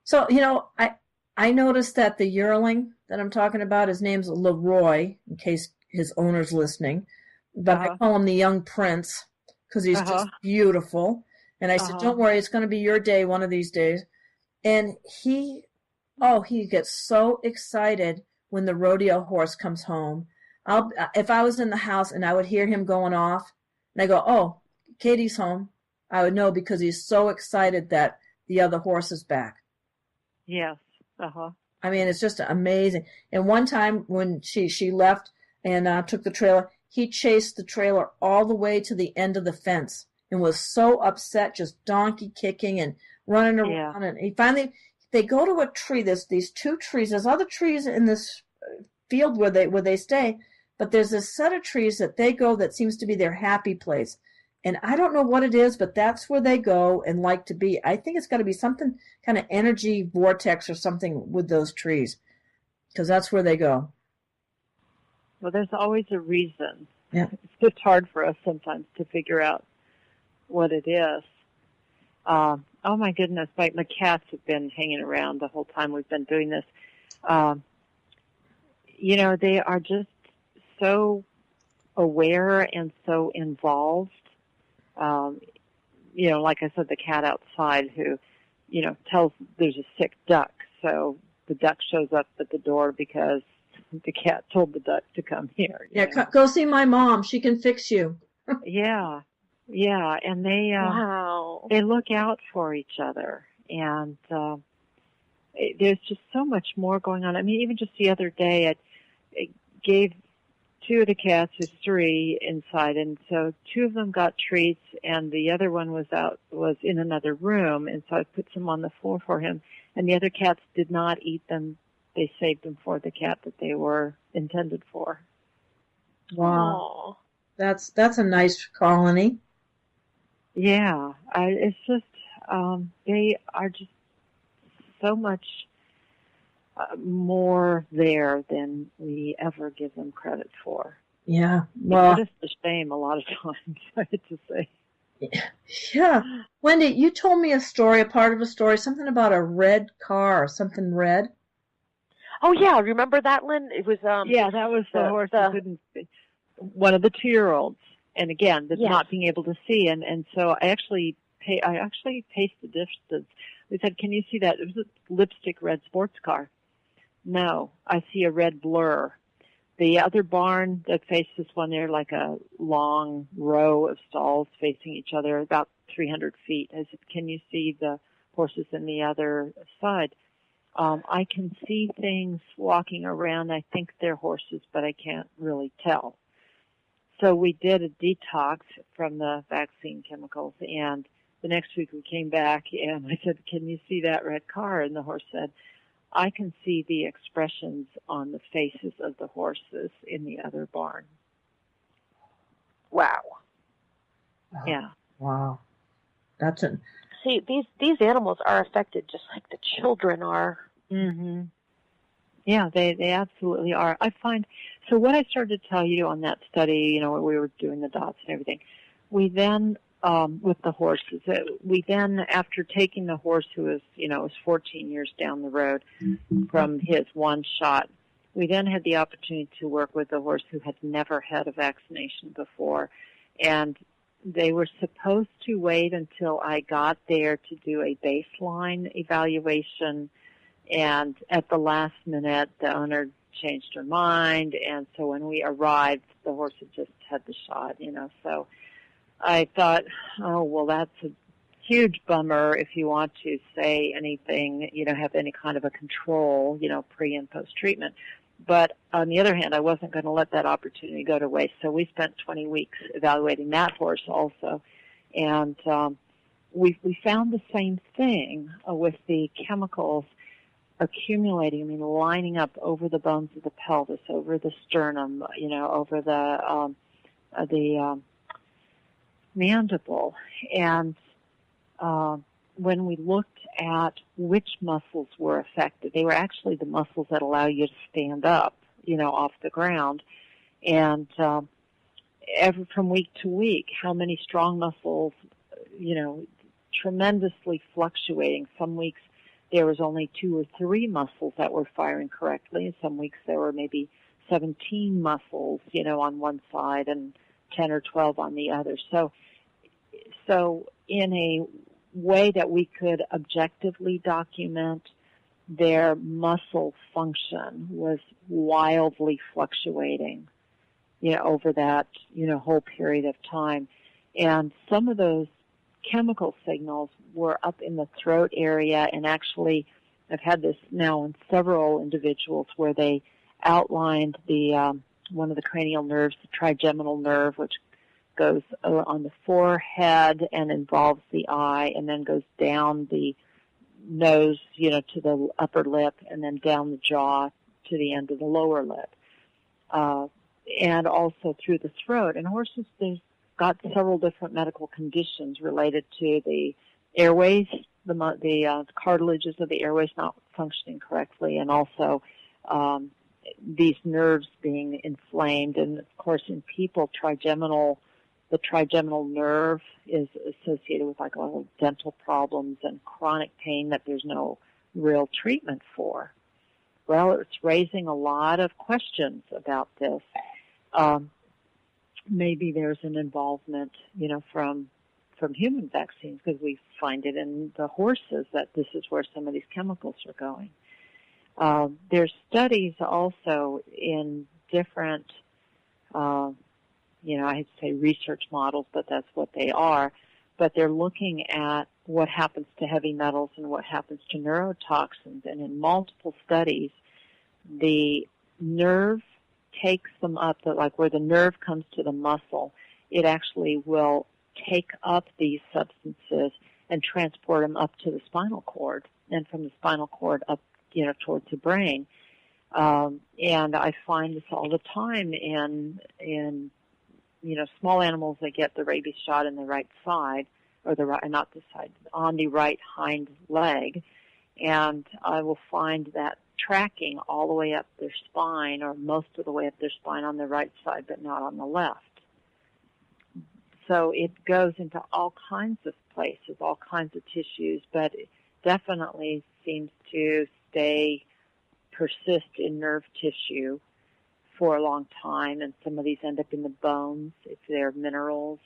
So, I noticed that the yearling that I'm talking about, his name's Leroy, in case his owner's listening, but I Uh-huh. call him the young prince because he's Uh-huh. just beautiful. And I said, Uh-huh. don't worry, it's going to be your day one of these days. And he gets so excited when the rodeo horse comes home. If I was in the house and I would hear him going off, and I go, oh, Katie's home, I would know because he's so excited that the other horse is back. Yes. Uh-huh. I mean, it's just amazing. And one time when she left and took the trailer, he chased the trailer all the way to the end of the fence and was so upset, just donkey kicking and running Yeah. around. And they go to a tree. There's these two trees. There's other trees in this field where they stay, but there's this set of trees that they go that seems to be their happy place. And I don't know what it is, but that's where they go and like to be. I think it's got to be something kind of energy vortex or something with those trees, because that's where they go. Well, there's always a reason. Yeah. It's just hard for us sometimes to figure out what it is. Oh my goodness, my cats have been hanging around the whole time we've been doing this. They are just so aware and so involved. Like I said, the cat outside who, tells there's a sick duck. So the duck shows up at the door because the cat told the duck to come here. Yeah, go see my mom. She can fix you. Yeah. Yeah. And Wow. they look out for each other. And there's just so much more going on. I mean, even just the other day, I gave two of the cats, there's three inside, and so two of them got treats, and the other one was in another room, and so I put some on the floor for him, and the other cats did not eat them. They saved them for the cat that they were intended for. Wow. That's a nice colony. Yeah, it's just they are just so much more there than we ever give them credit for. Yeah, well, it's the shame a lot of times, I hate to say. Yeah. Wendy, you told me a part of a story, something about a red car, something red. Oh yeah, remember that, Lynn? It was yeah, that was the horse who couldn't, one of the 2-year-olds, and again, not being able to see, and so I actually paced the distance. We said, "Can you see that?" It was a lipstick red sports car. No, I see a red blur. The other barn that faced this one, there, like a long row of stalls facing each other, about 300 feet. I said, "Can you see the horses in the other side?" I can see things walking around. I think they're horses, but I can't really tell. So we did a detox from the vaccine chemicals, and the next week we came back, and I said, "Can you see that red car?" And the horse said, "I can see the expressions on the faces of the horses in the other barn." Wow. Yeah. Wow. That's it. See, these animals are affected just like the children are. Mhm. Yeah, they absolutely are. I find, so what I started to tell you on that study, where we were doing the dots and everything, we then, with the horses, we then, after taking the horse who was 14 years down the road from his one shot, we then had the opportunity to work with a horse who had never had a vaccination before. And they were supposed to wait until I got there to do a baseline evaluation. And at the last minute, the owner changed her mind. And so when we arrived, the horse had just had the shot, So I thought, oh, well, that's a huge bummer if you want to say anything, have any kind of a control, pre and post treatment. But on the other hand, I wasn't going to let that opportunity go to waste. So we spent 20 weeks evaluating that horse also. And we found the same thing with the chemicals accumulating, lining up over the bones of the pelvis, over the sternum, over the mandible. And when we looked at which muscles were affected, they were actually the muscles that allow you to stand up, off the ground. And from week to week, how many strong muscles, tremendously fluctuating. Some weeks there was only 2 or 3 muscles that were firing correctly. And some weeks there were maybe 17 muscles, on one side and 10 or 12 on the other. So in a way that we could objectively document, their muscle function was wildly fluctuating, over that, whole period of time. And some of those chemical signals were up in the throat area, and actually I've had this now in several individuals where they outlined the one of the cranial nerves, the trigeminal nerve, which goes on the forehead and involves the eye, and then goes down the nose, to the upper lip, and then down the jaw to the end of the lower lip, and also through the throat. And horses, they've got several different medical conditions related to the airways, the cartilages of the airways not functioning correctly, and also these nerves being inflamed. And of course, in people, the trigeminal nerve is associated with like all dental problems and chronic pain that there's no real treatment for. Well, it's raising a lot of questions about this. Maybe there's an involvement, from human vaccines, because we find it in the horses that this is where some of these chemicals are going. There's studies also in different, I hate to say research models, but that's what they are. But they're looking at what happens to heavy metals and what happens to neurotoxins. And in multiple studies, the nerve takes them up, like where the nerve comes to the muscle, it actually will take up these substances and transport them up to the spinal cord, and from the spinal cord up, towards the brain. And I find this all the time in small animals that get the rabies shot in the right side, or not the side, on the right hind leg, and I will find that tracking all the way up their spine, or most of the way up their spine on the right side, but not on the left. So it goes into all kinds of places, all kinds of tissues, but it definitely seems to persist in nerve tissue for a long time, and some of these end up in the bones if they're minerals.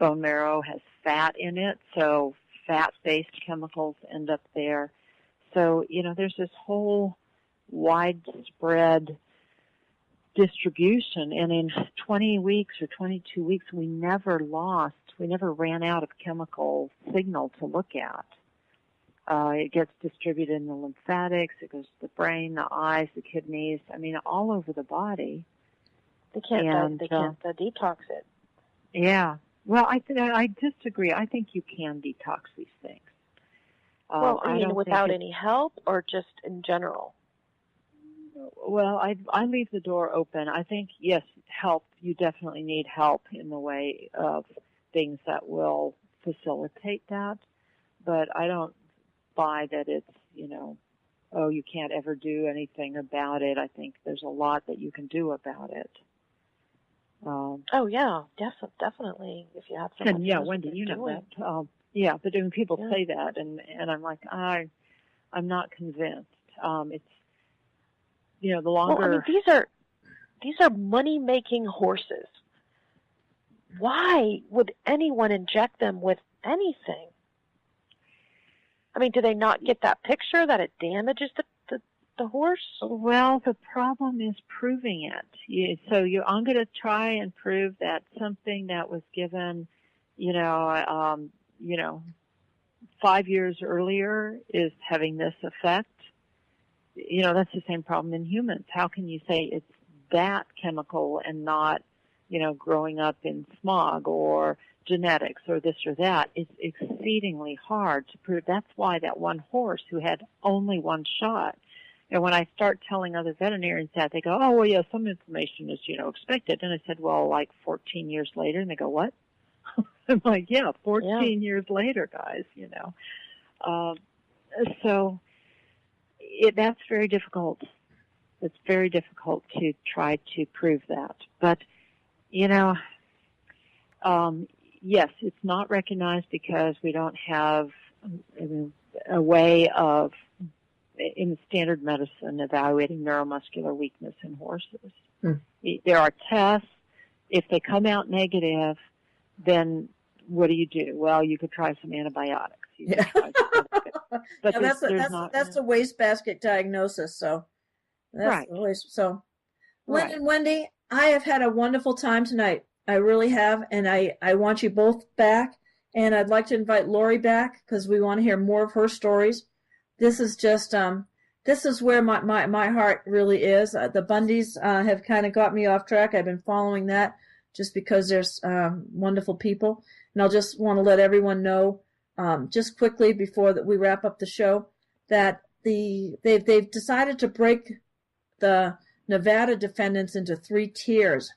Bone marrow has fat in it, so fat-based chemicals end up there. So, there's this whole widespread distribution, and in 20 weeks or 22 weeks, we never ran out of chemical signal to look at. It gets distributed in the lymphatics, it goes to the brain, the eyes, the kidneys, all over the body. They can't detox it. Yeah. Well, I disagree. I think you can detox these things. Well, without any help, or just in general? Well, I leave the door open. I think, yes, help. You definitely need help in the way of things that will facilitate that. But I don't buy that it's, you can't ever do anything about it. I think there's a lot that you can do about it. Definitely. If you have someone. And yeah, Wendy, you know that. Yeah, but when people say that, and I'm like, I'm not convinced. It's, the longer. Well, these are money-making horses. Why would anyone inject them with anything? Do they not get that picture that it damages the horse? Well, the problem is proving it. I'm going to try and prove that something that was given, 5 years earlier is having this effect. That's the same problem in humans. How can you say it's that chemical and not, growing up in smog or genetics or this or that? It's exceedingly hard to prove. That's why that one horse who had only one shot, and when I start telling other veterinarians that, they go, oh, well, yeah, some inflammation is, expected. And I said, well, like 14 years later, and they go, what? I'm like, yeah, 14 years later, guys, So that's very difficult. It's very difficult to try to prove that. But, yes, it's not recognized because we don't have, a way of, in standard medicine, evaluating neuromuscular weakness in horses. There are tests. If they come out negative, then what do? Well, you could try some antibiotics. Yeah. But that's a wastebasket diagnosis. So that's right. Always, so Lynn and Wendy, I have had a wonderful time tonight. I really have, and I want you both back. And I'd like to invite Laurie back because we want to hear more of her stories. This is just this is where my heart really is. The Bundys have kind of got me off track. I've been following that just because there's wonderful people. And I'll just want to let everyone know just quickly before that we wrap up the show that they've decided to break the Nevada defendants into 3 tiers.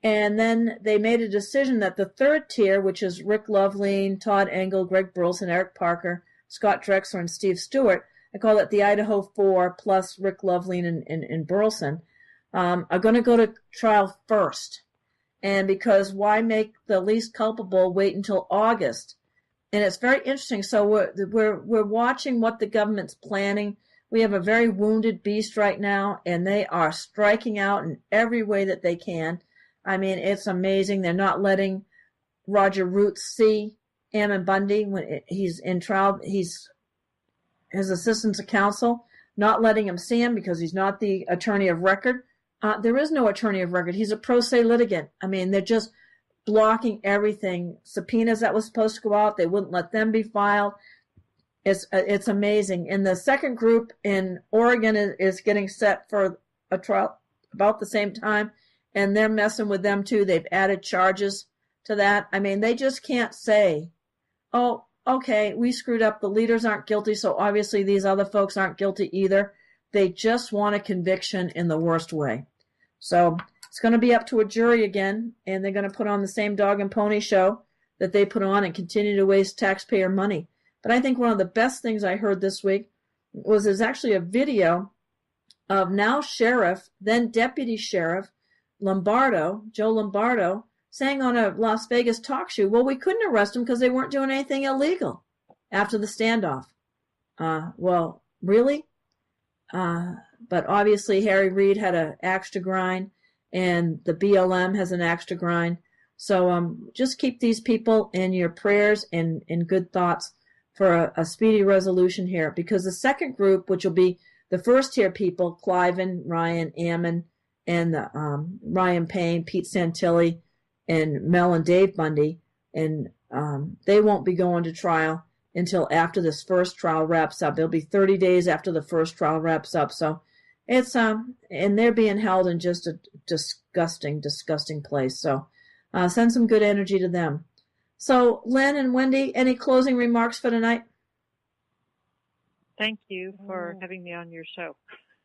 And then they made a decision that the 3rd tier, which is Rick Loveline, Todd Engel, Greg Burleson, Eric Parker, Scott Drexler, and Steve Stewart, I call it the Idaho 4 plus Rick Loveline and Burleson, are going to go to trial first. And because why make the least culpable wait until August? And it's very interesting. So we're watching what the government's planning. We have a very wounded beast right now, and they are striking out in every way that they can. I mean, it's amazing. They're not letting Roger Roots see Ammon Bundy when he's in trial. He's his assistants of counsel, not letting him see him because he's not the attorney of record. There is no attorney of record. He's a pro se litigant. I mean, they're just blocking everything. Subpoenas that was supposed to go out, they wouldn't let them be filed. It's amazing. And the second group in Oregon is getting set for a trial about the same time. And they're messing with them too. They've added charges to that. I mean, they just can't say, oh, okay, we screwed up. The leaders aren't guilty, so obviously these other folks aren't guilty either. They just want a conviction in the worst way. So it's going to be up to a jury again, and they're going to put on the same dog and pony show that they put on and continue to waste taxpayer money. But I think one of the best things I heard this week was there's actually a video of now sheriff, then deputy sheriff, Joe Lombardo, saying on a Las Vegas talk show, well, we couldn't arrest them because they weren't doing anything illegal after the standoff. Well, really? But obviously Harry Reid had an axe to grind, and the BLM has an axe to grind. So just keep these people in your prayers and good thoughts for a speedy resolution here, because the second group, which will be the first tier people, Cliven, Ryan, Ammon, and Ryan Payne, Pete Santilli, and Mel and Dave Bundy, and they won't be going to trial until after this first trial wraps up. It'll be 30 days after the first trial wraps up. So it's and they're being held in just a disgusting place. So send some good energy to them. So Lynn and Wendy, any closing remarks for tonight? Thank you for having me on your show.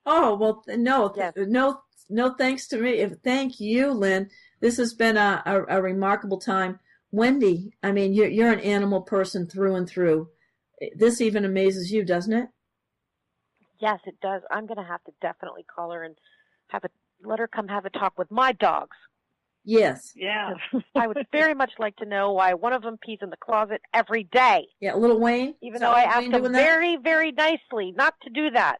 Oh, well, no thanks to me. Thank you, Lynn. This has been a remarkable time. Wendy, I mean, you're an animal person through and through. This even amazes you, doesn't it? Yes, it does. I'm going to have to definitely call her and let her come have a talk with my dogs. Yes. Yeah. I would very much like to know why one of them pees in the closet every day. Yeah, little Wayne. Even though I asked him very, very nicely not to do that.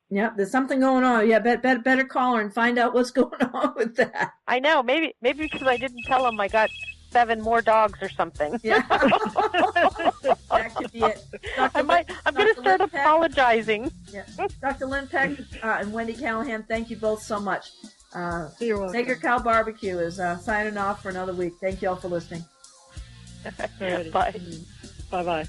Yeah, there's something going on. Yeah, better call her and find out what's going on with that. I know. Maybe because I didn't tell him I got 7 more dogs or something. Yeah. That could be it. I'm going to start apologizing. Yeah. Dr. Lynn Peck and Wendy Callahan, thank you both so much. You're welcome. Sacred Cow Barbecue is signing off for another week. Thank you all for listening. Bye. Bye-bye.